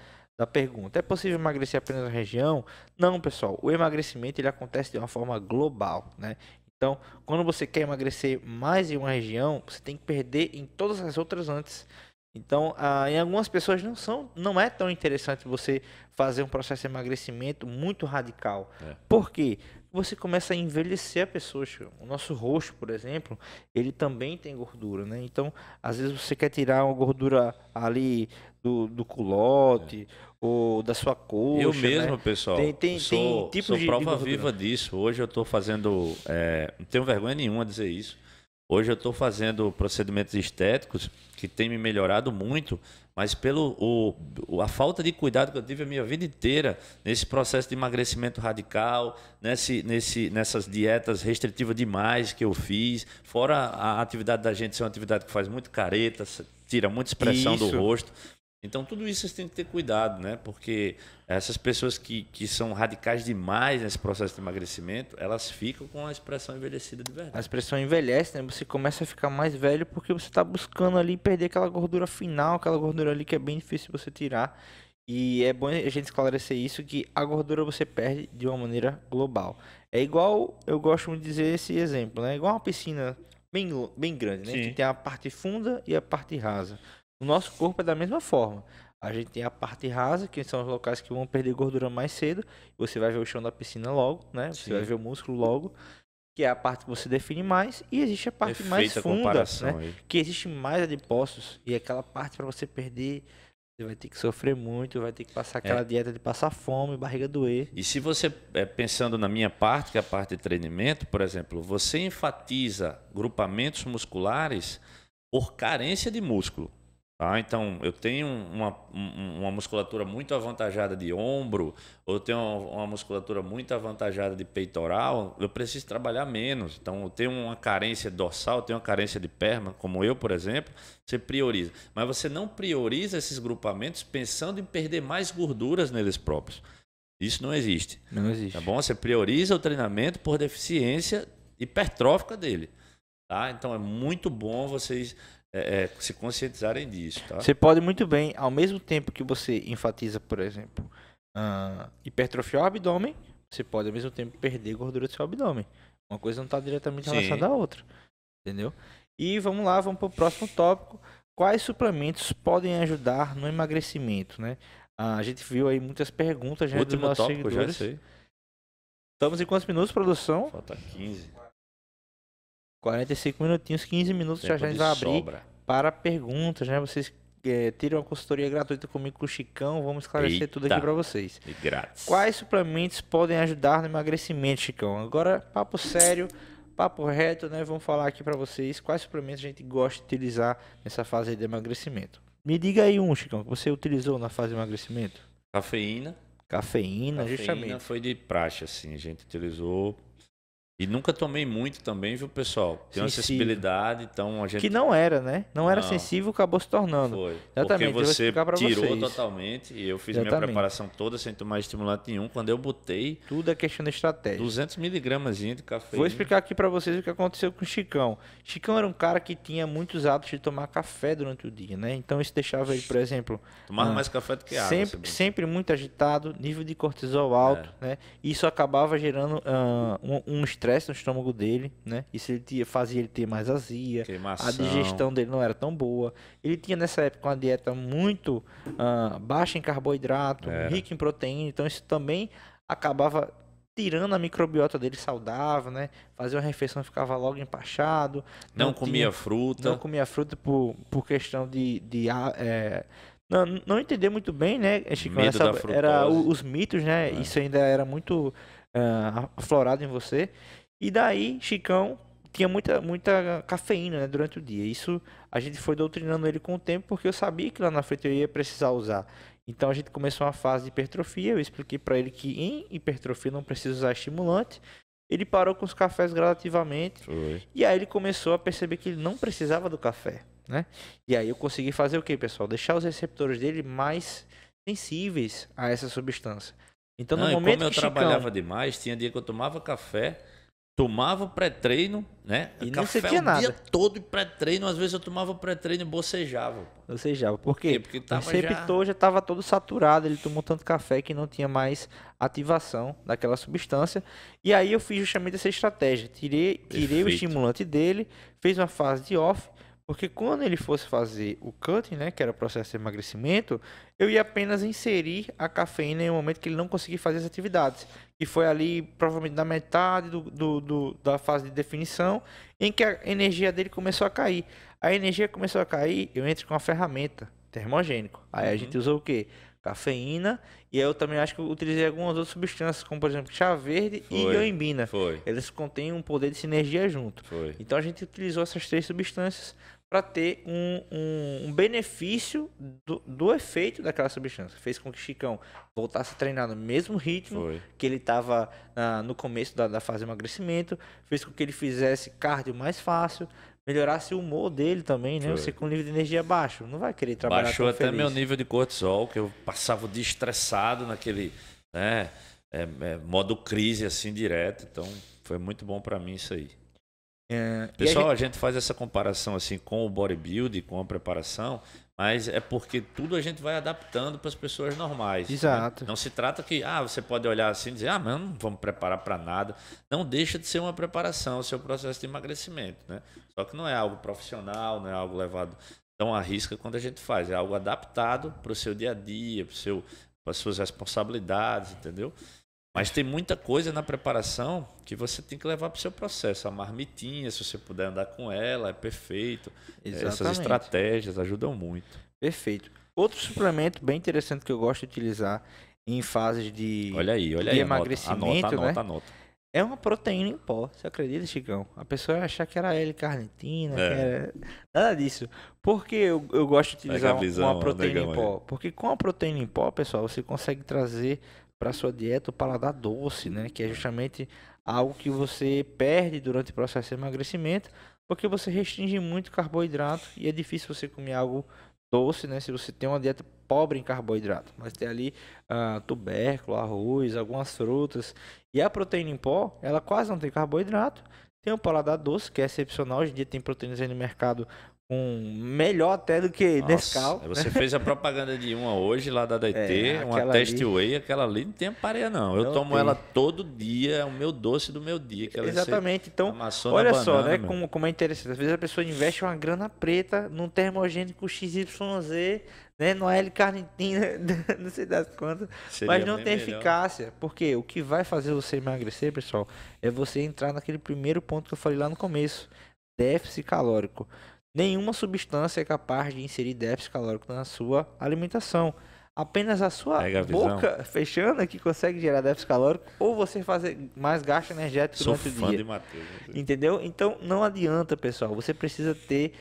pergunta. É possível emagrecer apenas na região? Não, pessoal. O emagrecimento ele acontece de uma forma global, né? Então, quando você quer emagrecer mais em uma região, você tem que perder em todas as outras antes. Então, em algumas pessoas não é tão interessante você fazer um processo de emagrecimento muito radical. É. Por quê? Você começa a envelhecer a pessoa. Chico. O nosso rosto, por exemplo, ele também tem gordura, né? Então, às vezes você quer tirar uma gordura ali do culote ou da sua coxa, Eu mesmo, né? pessoal, Tem sou tipos de prova gordura. viva disso. Hoje eu estou fazendo, não tenho vergonha nenhuma de dizer isso. Hoje eu estou fazendo procedimentos estéticos que tem me melhorado muito, mas a falta de cuidado que eu tive a minha vida inteira nesse processo de emagrecimento radical, nessas dietas restritivas demais que eu fiz, fora a atividade da gente ser uma atividade que faz muito careta, tira muita expressão do Isso. rosto. Então, tudo isso você tem que ter cuidado, né? Porque essas pessoas que são radicais demais nesse processo de emagrecimento, elas ficam com a expressão envelhecida de A verdade. expressão envelhece, né? Você começa a ficar mais velho porque você está buscando ali perder aquela gordura final, aquela gordura ali que é bem difícil você tirar. E é bom a gente esclarecer isso, que a gordura você perde de uma maneira global. É igual, eu gosto muito de dizer esse exemplo, né? Igual uma piscina bem grande, né? Sim. Que tem a parte funda e a parte rasa. O nosso corpo é da mesma forma. A gente tem a parte rasa, que são os locais que vão perder gordura mais cedo. Você vai ver o chão da piscina logo, né? Você Sim. vai ver o músculo logo, que é a parte que você define mais. E existe a parte mais Perfeita funda, comparação né? aí. Que existe mais adipócitos. E aquela parte para você perder, você vai ter que sofrer muito, vai ter que passar aquela dieta de passar fome, barriga doer. E se você, pensando na minha parte, que é a parte de treinamento, por exemplo, você enfatiza grupamentos musculares por carência de músculo. Tá? Então, eu tenho uma musculatura muito avantajada de ombro, ou eu tenho uma musculatura muito avantajada de peitoral, eu preciso trabalhar menos. Então, eu tenho uma carência dorsal, eu tenho uma carência de perna, como eu, por exemplo, você prioriza. Mas você não prioriza esses grupamentos pensando em perder mais gorduras neles próprios. Isso não existe. Não existe. Tá bom? Você prioriza o treinamento por deficiência hipertrófica dele. Tá? Então, é muito bom vocês se conscientizarem disso, tá? Você pode muito bem, ao mesmo tempo que você enfatiza, por exemplo, hipertrofiar o abdômen, você pode ao mesmo tempo perder gordura do seu abdômen. Uma coisa não está diretamente Sim. relacionada à outra. Entendeu? E vamos lá, vamos para o próximo tópico. Quais suplementos podem ajudar no emagrecimento, né? A gente viu aí muitas perguntas já dos Último nossos tópico, já seguidores. sei. Estamos em quantos minutos, produção? Falta 15. 45 minutinhos, 15 minutos já a Tempo gente de vai abrir sobra. para perguntas, né? Vocês tiram uma consultoria gratuita comigo com o Chicão, vamos esclarecer tudo aqui Eita. para vocês. E grátis. Quais suplementos podem ajudar no emagrecimento, Chicão? Agora, papo sério, papo reto, né? Vamos falar aqui para vocês quais suplementos a gente gosta de utilizar nessa fase de emagrecimento. Me diga aí um, Chicão, que você utilizou na fase de emagrecimento. Cafeína. Cafeína, justamente. Cafeína foi de praxe, assim. A gente utilizou. E nunca tomei muito também, viu, pessoal? Tem uma Sensível. sensibilidade, então a gente... Que não era, né? Não era Não. sensível, acabou se tornando. Foi. Exatamente, Porque eu vou você explicar pra tirou vocês. totalmente e eu fiz minha Exatamente. preparação toda sem tomar estimulante nenhum. Quando eu botei Tudo é questão de estratégia. 200 miligramas de cafeína. Vou explicar aqui pra vocês o que aconteceu com o Chicão. Chicão era um cara que tinha muitos hábitos de tomar café durante o dia, né? Então isso deixava ele, por exemplo, Tomava mais café do que água. sempre muito agitado, nível de cortisol alto, né? Isso acabava gerando um estresse no estômago dele, né? Isso fazia ele ter mais azia, Queimação. a digestão dele não era tão boa. Ele tinha nessa época uma dieta muito baixa em carboidrato, rica em proteína, então isso também acabava tirando a microbiota dele saudável, né? Fazia uma refeição, ficava logo empachado. Não comia fruta. Não comia fruta por questão não entender muito bem, né, Chico? Medo da frutose. Era os mitos, né? Isso ainda era muito aflorado em você. E daí, Chicão tinha muita cafeína, né, durante o dia. Isso a gente foi doutrinando ele com o tempo, porque eu sabia que lá na frente eu ia precisar usar. Então a gente começou uma fase de hipertrofia. Eu expliquei para ele que em hipertrofia não precisa usar estimulante. Ele parou com os cafés gradativamente. Foi. E aí ele começou a perceber que ele não precisava do café, né? E aí eu consegui fazer o que, pessoal? Deixar os receptores dele mais sensíveis a essa substância. Então no momento como eu que trabalhava demais, tinha dia que eu tomava café, tomava pré-treino, né? E não café sentia o nada. dia todo e pré-treino. Às vezes eu tomava pré-treino e bocejava. Bocejava. Por quê? Porque O tava receptor já estava todo saturado. Ele tomou tanto café que não tinha mais ativação daquela substância. E aí eu fiz justamente essa estratégia. Tirei o Perfeito. estimulante dele, fez uma fase de off. Porque quando ele fosse fazer o cutting, né, que era o processo de emagrecimento, eu ia apenas inserir a cafeína em um momento que ele não conseguia fazer as atividades. E foi ali, provavelmente, na metade da fase de definição, em que a energia dele começou a cair. A energia começou a cair, eu entro com a ferramenta, termogênico. Aí a gente usou o quê? Cafeína, e eu também acho que eu utilizei algumas outras substâncias, como por exemplo chá verde e ioimbina. Eles contêm um poder de sinergia junto. Então a gente utilizou essas três substâncias para ter um benefício do efeito daquela substância. Fez com que o Chicão voltasse a treinar no mesmo ritmo que ele estava no começo da fase de emagrecimento, fez com que ele fizesse cardio mais fácil, melhorasse o humor dele também, né? Você com nível de energia baixo, não vai querer trabalhar Baixou tão até feliz. meu nível de cortisol, que eu passava o dia estressado naquele, né, modo crise assim direto. Então foi muito bom para mim isso aí. Pessoal, a gente faz essa comparação assim com o bodybuilding, com a preparação, mas é porque tudo a gente vai adaptando para as pessoas normais. Exato. Né? Não se trata que você pode olhar assim e dizer, mas não vamos preparar para nada. Não deixa de ser uma preparação, o seu processo de emagrecimento, né? Só que não é algo profissional, não é algo levado tão à risca quando a gente faz. É algo adaptado para o seu dia a dia, para as suas responsabilidades, entendeu? Mas tem muita coisa na preparação que você tem que levar para o seu processo. A marmitinha, se você puder andar com ela, é perfeito. Exatamente. Essas estratégias ajudam muito. Perfeito. Outro suplemento bem interessante que eu gosto de utilizar em fases de emagrecimento, anota. É uma proteína em pó. Você acredita, Chicão? A pessoa ia achar que era L-carnitina, que era... Nada disso. Por que eu gosto de utilizar uma proteína em pó? Porque com a proteína em pó, pessoal, você consegue trazer para sua dieta o paladar doce, né? Que é justamente algo que você perde durante o processo de emagrecimento, porque você restringe muito carboidrato e é difícil você comer algo doce, né? Se você tem uma dieta pobre em carboidrato, mas tem ali tubérculo, arroz, algumas frutas. E a proteína em pó, ela quase não tem carboidrato, tem um paladar doce, que é excepcional. Hoje em dia tem proteínas aí no mercado melhor até do que Nescau. Você fez a propaganda de uma hoje lá da DT, uma Test Whey, aquela ali não tem pareia não. Eu tomo ela todo dia, é o meu doce do meu dia. Que exatamente, então olha só, né, como é interessante. Às vezes a pessoa investe uma grana preta num termogênico XYZ, né, no L-carnitina, não sei das quantas, mas não tem eficácia. Porque o que vai fazer você emagrecer, pessoal, é você entrar naquele primeiro ponto que eu falei lá no começo, déficit calórico. Nenhuma substância é capaz de inserir déficit calórico na sua alimentação. apenas a sua Pega a visão. boca fechando que consegue gerar déficit calórico ou você fazer mais gasto energético Sou durante o fã dia. de Matheus. Entendeu? Então não adianta, pessoal. Você precisa ter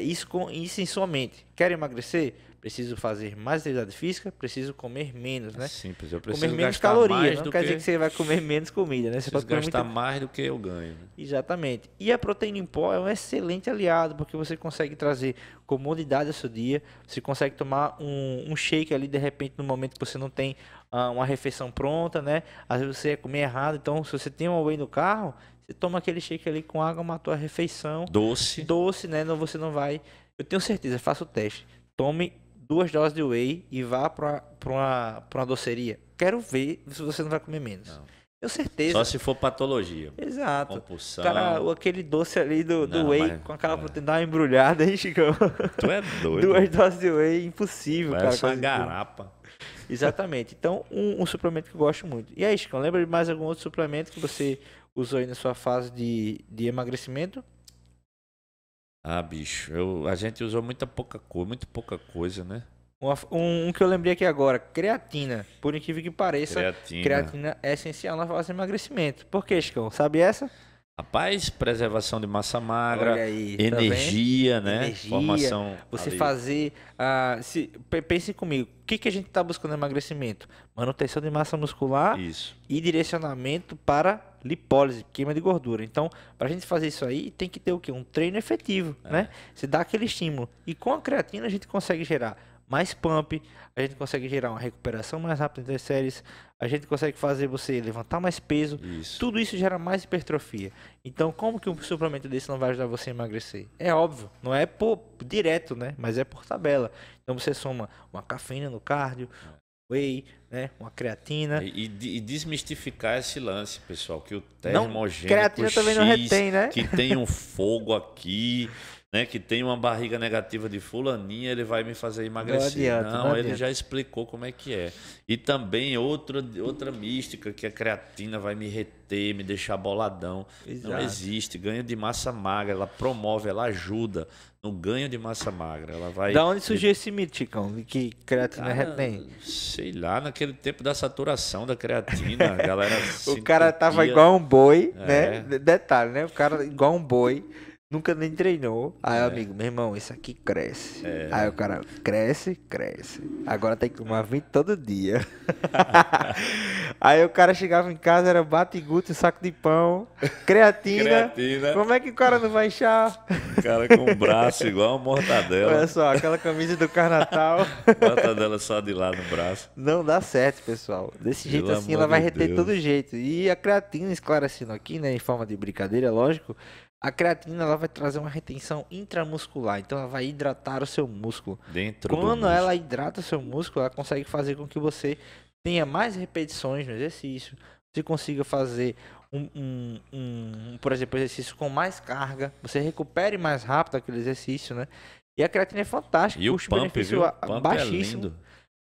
isso em sua mente. Quer emagrecer? Preciso fazer mais atividade física, preciso comer menos, né? Simples, eu preciso Comer menos gastar calorias, mais não do quer que... dizer que você vai comer menos comida, né? Você Preciso pode comer gastar muita... mais do que eu ganho. Né? Exatamente. E a proteína em pó é um excelente aliado, porque você consegue trazer comodidade ao seu dia, você consegue tomar um shake ali, de repente, no momento que você não tem uma refeição pronta, né? Às vezes você ia comer errado, então se você tem um whey no carro, você toma aquele shake ali com água, matou a refeição. Doce, né? Não, você não vai... Eu tenho certeza, faça o teste. Tome 2 doses de whey e vá para uma doceria. Quero ver se você não vai comer menos. Não. Tenho certeza. Só se for patologia. Exato. Compulsão. Cara, aquele doce ali do whey mas- com aquela proteína dá uma embrulhada, hein, Chicão? Tu é doido. 2 doses de whey, impossível, Parece cara. uma garapa. Exatamente. Então, um suplemento que eu gosto muito. E aí, Chicão, lembra de mais algum outro suplemento que você usou aí na sua fase de emagrecimento? Ah, bicho, a gente usou muito pouca coisa, né? Um que eu lembrei aqui agora, creatina. Por incrível que pareça, Creatina. é essencial na fase de emagrecimento. Por quê, Chicão? Sabe essa? Rapaz, preservação de massa magra, Olha aí, tá energia, vendo? né? Energia, Formação. Você ali. fazer. Pense comigo, o que a gente está buscando no emagrecimento? Manutenção de massa muscular Isso. e direcionamento para lipólise, queima de gordura. Então, para a gente fazer isso aí, tem que ter o quê? Um treino efetivo, né? Você dá aquele estímulo. E com a creatina a gente consegue gerar mais pump, a gente consegue gerar uma recuperação mais rápida entre as séries, a gente consegue fazer você levantar mais peso. Isso. Tudo isso gera mais hipertrofia. Então, como que um suplemento desse não vai ajudar você a emagrecer? É óbvio, não é por direto, né? Mas é por tabela. Então, você soma uma cafeína no cardio, whey, né? Uma creatina. E desmistificar esse lance, pessoal, que o Não, termogênico creatina também não retém, né? que tem um fogo aqui, né? Que tem uma barriga negativa de fulaninha, ele vai me fazer emagrecer. Não, ele já explicou como é que é. E também outra mística, que a creatina vai me reter, me deixar boladão. Exato. Não existe. Ganho de massa magra, ela promove, ela ajuda no ganho de massa magra. Ela vai... Da onde surgiu esse mito, Chicão? De que creatina Cara, retém? sei lá, naquele tempo da saturação da creatina, a galera O cara tava igual um boi, É. né? Detalhe, né? O cara igual um boi, nunca nem treinou. Aí, amigo, meu irmão, isso aqui cresce. Aí o cara, cresce. Agora tem que tomar 20 todo dia. Aí o cara chegava em casa, era bate-guto, saco de pão, creatina. Como é que o cara não vai inchar? O cara com o braço igual uma mortadela. Olha só, aquela camisa do Carnatal. Mortadela só de lá no braço. Não dá certo, pessoal. Desse jeito Pelo assim, amor ela vai de reter Deus. todo jeito. E a creatina, esclarecendo aqui, né, em forma de brincadeira, lógico, a creatina ela vai trazer uma retenção intramuscular. Então ela vai hidratar o seu músculo. Dentro do Quando músculo. ela hidrata o seu músculo, ela consegue fazer com que você tenha mais repetições no exercício. Você consiga fazer por exemplo, exercício com mais carga. Você recupere mais rápido aquele exercício, né? E a creatina é fantástica. E o pump, viu? O pump baixíssimo. é lindo.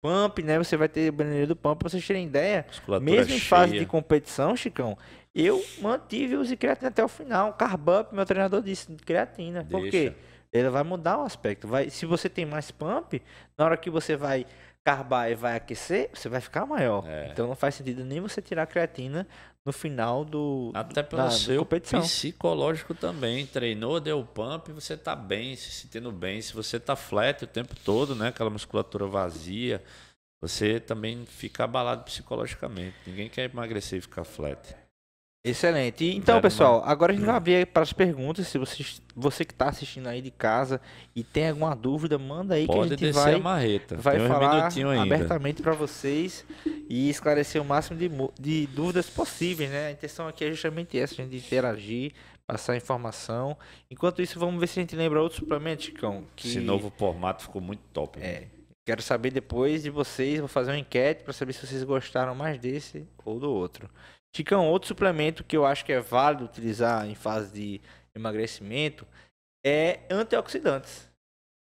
Pump, né? Você vai ter o benefício do pump. Pra vocês terem ideia, Musculatura mesmo em fase cheia. de competição, Chicão, eu mantive o uso de creatina até o final. Carb up, meu treinador disse, creatina. Por Deixa. quê? Ele vai mudar o aspecto. Se você tem mais pump, na hora que você vai carbar e vai aquecer, você vai ficar maior. Então não faz sentido nem você tirar a creatina no final Até pelo da seu competição. psicológico também. Treinou, deu pump, você tá bem, se sentindo bem. Se você tá flat o tempo todo, né? Aquela musculatura vazia, você também fica abalado psicologicamente. Ninguém quer emagrecer e ficar flat. Excelente. Então, pessoal, agora a gente vai abrir para as perguntas. Se você que está assistindo aí de casa e tem alguma dúvida, manda aí Pode que a gente descer vai, a marreta. vai Tem uns falar minutinhos ainda. abertamente para vocês e esclarecer o máximo de dúvidas possíveis, né? A intenção aqui é justamente essa, a gente interagir, passar informação. Enquanto isso, vamos ver se a gente lembra outro suplemento, Chicão. Esse novo formato ficou muito top. né? Quero saber depois de vocês, vou fazer uma enquete para saber se vocês gostaram mais desse ou do outro. Chicão, outro suplemento que eu acho que é válido utilizar em fase de emagrecimento é antioxidantes.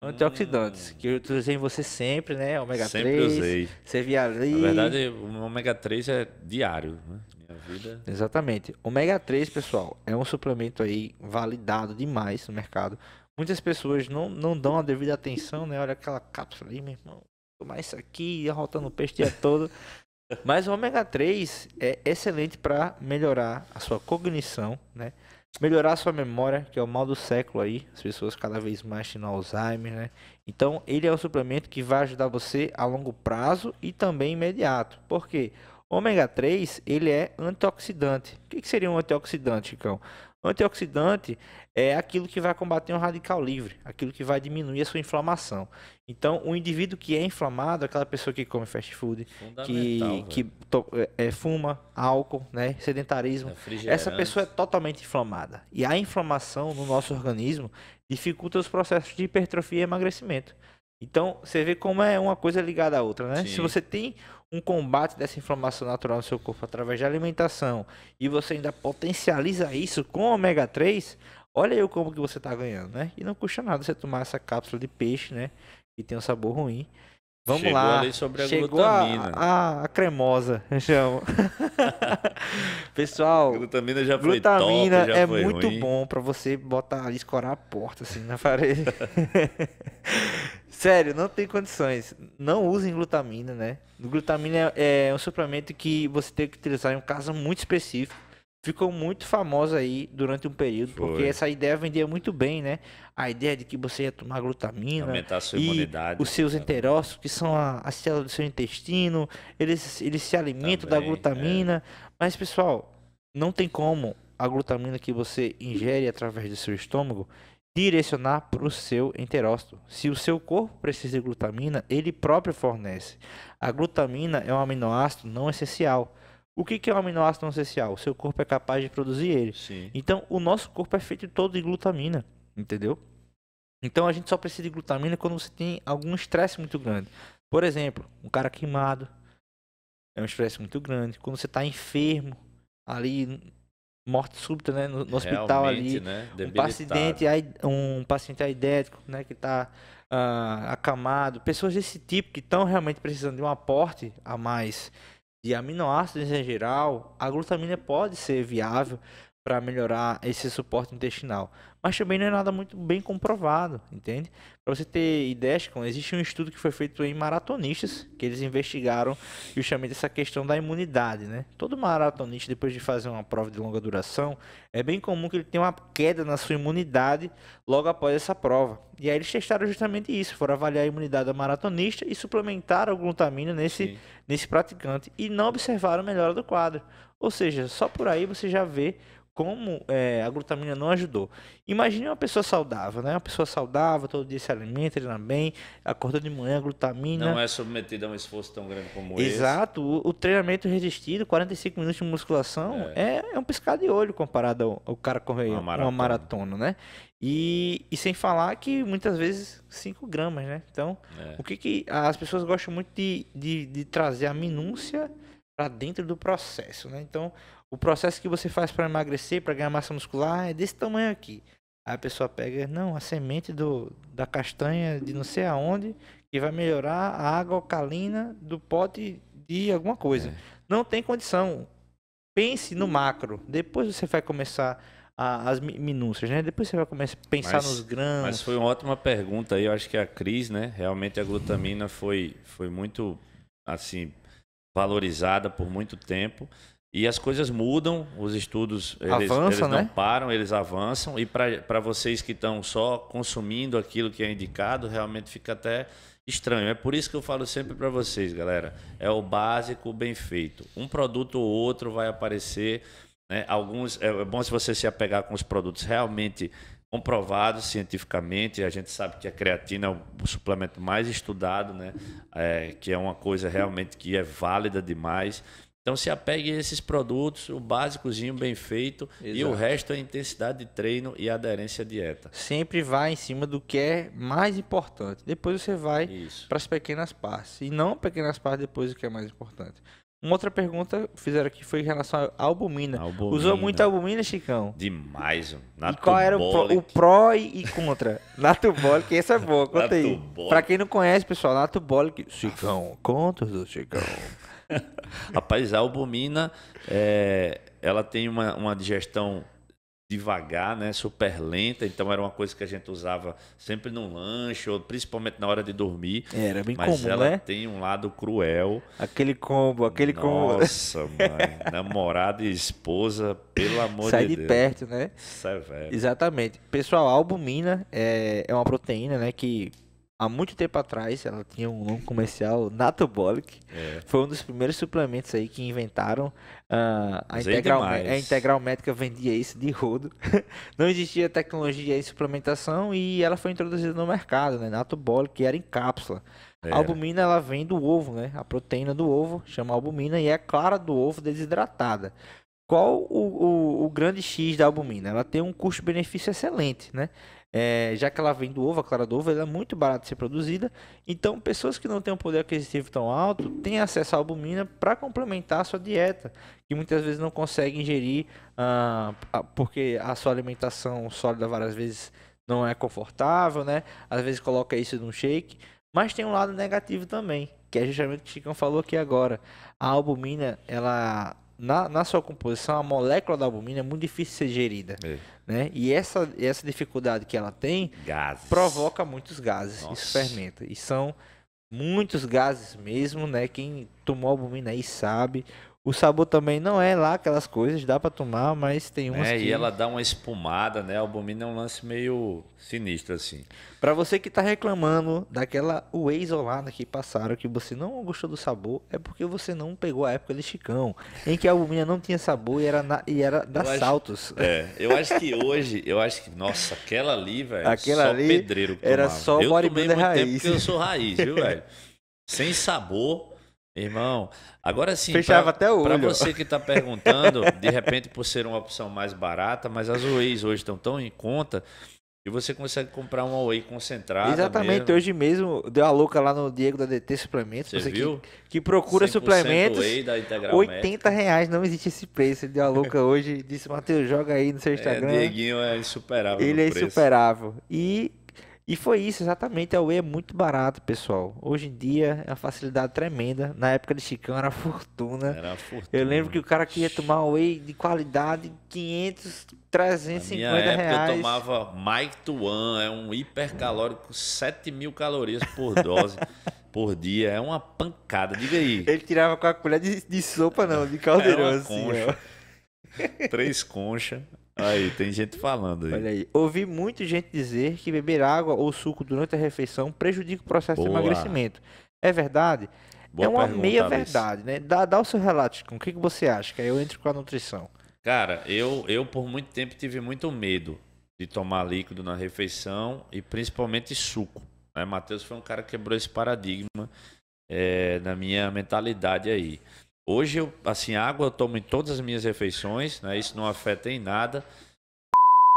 Antioxidantes, que eu utilizei em você sempre, né? Ômega 3. Sempre usei. Você via ali. Na verdade, o ômega 3 é diário. Né? Minha vida. Exatamente. Ômega 3, pessoal, é um suplemento aí validado demais no mercado. Muitas pessoas não dão a devida atenção, né? Olha aquela cápsula aí, meu irmão. tomar isso aqui, arrotando o peixe o dia todo. Mas o ômega 3 é excelente para melhorar a sua cognição, né? Melhorar a sua memória, que é o mal do século aí. As pessoas cada vez mais tendo Alzheimer, né? Então, ele é um suplemento que vai ajudar você a longo prazo e também imediato. Por quê? O ômega 3, ele é antioxidante. O que seria um antioxidante, Chicão? Antioxidante é aquilo que vai combater um radical livre, aquilo que vai diminuir a sua inflamação. Então, o indivíduo que é inflamado, aquela pessoa que come fast food, Fundamental, que fuma álcool, né, sedentarismo, essa pessoa é totalmente inflamada. E a inflamação no nosso organismo dificulta os processos de hipertrofia e emagrecimento. Então, você vê como é uma coisa ligada à outra, né? Sim. Se você tem um combate dessa inflamação natural no seu corpo através de alimentação e você ainda potencializa isso com ômega 3, olha aí como que você está ganhando, né? E não custa nada você tomar essa cápsula de peixe, né? Que tem um sabor ruim. Vamos Chegou lá. Ali sobre a Chegou glutamina. a cremosa, eu chamo. Pessoal, Glutamina já foi glutamina top, já é foi muito ruim. bom para você botar ali, escorar a porta assim na parede. Sério, não tem condições. Não usem glutamina, né? Glutamina é um suplemento que você tem que utilizar em um caso muito específico. Ficou muito famosa aí durante um período, porque essa ideia vendia muito bem, né? A ideia de que você ia tomar glutamina, aumentar a sua e imunidade, os seus enterócitos, que são as células do seu intestino, eles se alimentam da Também, glutamina. Mas, pessoal, não tem como a glutamina que você ingere através do seu estômago direcionar para o seu enterócito. Se o seu corpo precisa de glutamina, ele próprio fornece. A glutamina é um aminoácido não essencial. O que é um aminoácido não essencial? O seu corpo é capaz de produzir ele. Sim. Então, o nosso corpo é feito todo de glutamina, entendeu? Então, a gente só precisa de glutamina quando você tem algum estresse muito grande. Por exemplo, um cara queimado é um estresse muito grande. Quando você está enfermo, ali, morte súbita, né, no hospital Realmente, ali, né? um paciente aidético, né, que está acamado, pessoas desse tipo que estão realmente precisando de um aporte a mais de aminoácidos em geral, a glutamina pode ser viável para melhorar esse suporte intestinal. Mas também não é nada muito bem comprovado, entende? Para você ter ideia, existe um estudo que foi feito em maratonistas, que eles investigaram justamente essa questão da imunidade, né? Todo maratonista, depois de fazer uma prova de longa duração, é bem comum que ele tenha uma queda na sua imunidade logo após essa prova. E aí eles testaram justamente isso, foram avaliar a imunidade do maratonista e suplementaram a glutamina nesse praticante e não observaram melhora do quadro. Ou seja, só por aí você já vê como a glutamina não ajudou. Imagine uma pessoa saudável, né? Uma pessoa saudável, todo dia se alimenta, treina bem, acordou de manhã, glutamina. Não é submetida a um esfoço tão grande como Exato, o treinamento resistido, 45 minutos de musculação, é um piscar de olho comparado ao cara correr uma maratona, né? E sem falar que muitas vezes 5 gramas, né? Então, o que as pessoas gostam muito de trazer a minúcia para dentro do processo, né? Então, o processo que você faz para emagrecer, para ganhar massa muscular, é desse tamanho aqui. Aí a pessoa pega, não, a semente da castanha de não sei aonde, que vai melhorar a água alcalina do pote de alguma coisa. Não tem condição. Pense no macro. Depois você vai começar as minúcias, né? Depois você vai começar a pensar nos grãos. Mas foi uma ótima pergunta aí. Eu acho que a Cris, né? Realmente a glutamina foi muito, assim, valorizada por muito tempo. E as coisas mudam, os estudos eles não param, eles avançam. E para vocês que estão só consumindo aquilo que é indicado, realmente fica até estranho. É por isso que eu falo sempre para vocês, galera. É o básico bem feito. Um produto ou outro vai aparecer, né? Alguns, é bom se você se apegar com os produtos realmente comprovados cientificamente. A gente sabe que a creatina é o suplemento mais estudado, né? Que é uma coisa realmente que é válida demais. Então se apegue a esses produtos, o básicozinho bem feito. Exato. E o resto é intensidade de treino e aderência à dieta. Sempre vai em cima do que é mais importante. Depois você vai para as pequenas partes. E não pequenas partes depois do que é mais importante. Uma outra pergunta que fizeram aqui foi em relação à albumina. Usou muito albumina, Chicão? Demais. E qual era o pró e contra? Natubolic, essa é boa, conta aí. Para quem não conhece, pessoal, Natubolic. Chicão, conta do Chicão. Rapaz, a albumina, ela tem uma digestão devagar, né? Super lenta, então era uma coisa que a gente usava sempre no lanche, ou principalmente na hora de dormir. Era bem mas comum, ela né? tem um lado cruel. Aquele combo. Nossa, mãe. Namorada e esposa, pelo amor Sai de de Deus. perto, né? Severo. Exatamente. Pessoal, a albumina é uma proteína, né, que há muito tempo atrás ela tinha um nome comercial, Natobolic. Foi um dos primeiros suplementos aí que inventaram. Usei demais. A Integral Médica vendia isso de rodo. Não existia tecnologia em suplementação e ela foi introduzida no mercado, né? Natobolic, que era em cápsula. A Era. albumina ela vem do ovo, né? A proteína do ovo chama albumina e é a clara do ovo desidratada. Qual o grande X da albumina? Ela tem um custo-benefício excelente, né? Já que ela vem do ovo, a clara do ovo, ela é muito barata de ser produzida. Então, pessoas que não têm um poder aquisitivo tão alto têm acesso à albumina para complementar a sua dieta, que muitas vezes não consegue ingerir, porque a sua alimentação sólida várias vezes não é confortável, né? Às vezes coloca isso num shake. Mas tem um lado negativo também, que é justamente o que o Chicão falou aqui agora. A albumina, ela... Na sua composição, a molécula da albumina é muito difícil de ser gerida, né? E essa dificuldade que ela tem Gases. provoca muitos gases. Nossa. Isso fermenta. E são muitos gases mesmo, né? Quem tomou albumina aí sabe. O sabor também não é lá aquelas coisas, dá pra tomar, mas tem umas que... E ela dá uma espumada, né? A albumina é um lance meio sinistro, assim. Pra você que tá reclamando daquela whey isolada que passaram, que você não gostou do sabor, é porque você não pegou a época de Chicão, em que a albumina não tinha sabor e era da Saltos. Eu acho que hoje, nossa, aquela ali, velho, Aquela só ali pedreiro que era tomava. só eu tomei bodybuilder muito tempo raiz. porque eu sou raiz, viu, velho? Sem sabor, irmão. Agora sim, Fechava até o pra olho. você que tá perguntando, de repente por ser uma opção mais barata, mas as wheys hoje estão tão em conta e você consegue comprar uma whey concentrada. Exatamente, mesmo. hoje mesmo deu a louca lá no Diego da DT Suplementos. Você Você viu? que procura 100% suplementos, whey da Integral R$80, não existe esse preço. Ele deu a louca hoje, disse, Matheus, joga aí no seu Instagram. Dieguinho é insuperável. Ele é no preço. insuperável. E foi isso, exatamente. A whey é muito barato, pessoal. Hoje em dia é uma facilidade tremenda. Na época de Chicão era fortuna. Era uma fortuna. Eu lembro que o cara queria tomar whey de qualidade, 500, 350 Na minha época reais. eu tomava Mike Tuan, é um hipercalórico, 7.000 calorias por dose por dia. É uma pancada, diga aí. Ele tirava com a colher de sopa, não, de caldeirão. É uma assim, concha. ó. 3 conchas. Aí, tem gente falando aí. Olha aí. Ouvi muita gente dizer que beber água ou suco durante a refeição prejudica o processo de Boa. emagrecimento. É verdade? Boa é uma pergunta, meia Alice. verdade, né? Dá o seu relato, com o que você acha? Que aí eu entro com a nutrição. Cara, eu por muito tempo tive muito medo de tomar líquido na refeição e principalmente suco. Né? Matheus foi um cara que quebrou esse paradigma na minha mentalidade aí. Hoje, água eu tomo em todas as minhas refeições, né? Isso não afeta em nada.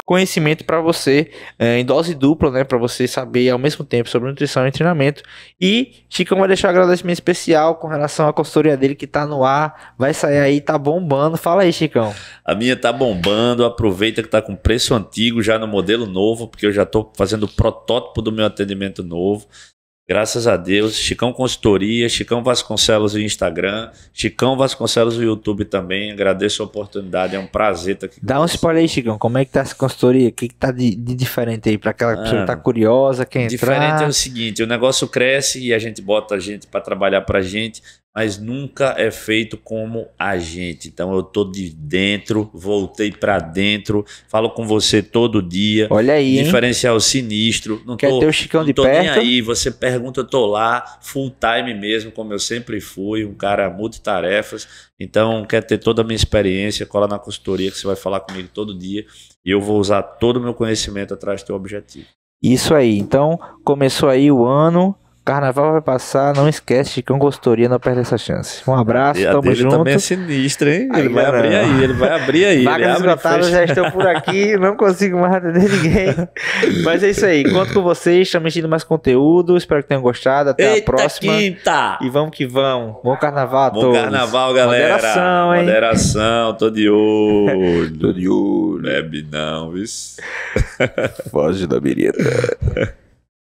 Conhecimento para você em dose dupla, né? Para você saber ao mesmo tempo sobre nutrição e treinamento. E Chicão vai deixar um agradecimento especial com relação à consultoria dele que tá no ar. Vai sair aí, tá bombando. Fala aí, Chicão. A minha tá bombando, aproveita que tá com preço antigo já no modelo novo, porque eu já tô fazendo o protótipo do meu atendimento novo. Graças a Deus, Chicão Consultoria, Chicão Vasconcelos no Instagram, Chicão Vasconcelos no YouTube também. Agradeço a oportunidade, é um prazer estar aqui. Dá um spoiler aí, Chicão. Como é que tá essa consultoria? O que tá de diferente aí para aquela pessoa que tá curiosa, quer entrar? Diferente é o seguinte, o negócio cresce e a gente bota a gente para trabalhar pra gente, mas nunca é feito como a gente. Então eu tô de dentro, voltei pra dentro, falo com você todo dia. Olha aí, diferencial sinistro. Não quer tô, ter o Chicão de tô perto? nem aí, você pergunta, eu tô lá, full time mesmo, como eu sempre fui, um cara multitarefas. Então quer ter toda a minha experiência, cola na consultoria que você vai falar comigo todo dia e eu vou usar todo o meu conhecimento atrás do teu objetivo. Isso aí. Então começou aí o ano. Carnaval vai passar, não esquece, Chicão Consultoria, não perde essa chance. Um abraço, tamo junto. Também é sinistro, hein? Aí, Ele vai abrir aí. Vagas esgotadas já estão por aqui, não consigo mais atender ninguém. Mas é isso aí, conto com vocês, estamos mexendo mais conteúdo, espero que tenham gostado, até a próxima. Quinta! E vamos que vamos. Bom carnaval a todos. Bom carnaval, galera. Moderação, hein? Moderação, tô de olho. Tô de olho. Bebe não, viu? Foge da birita.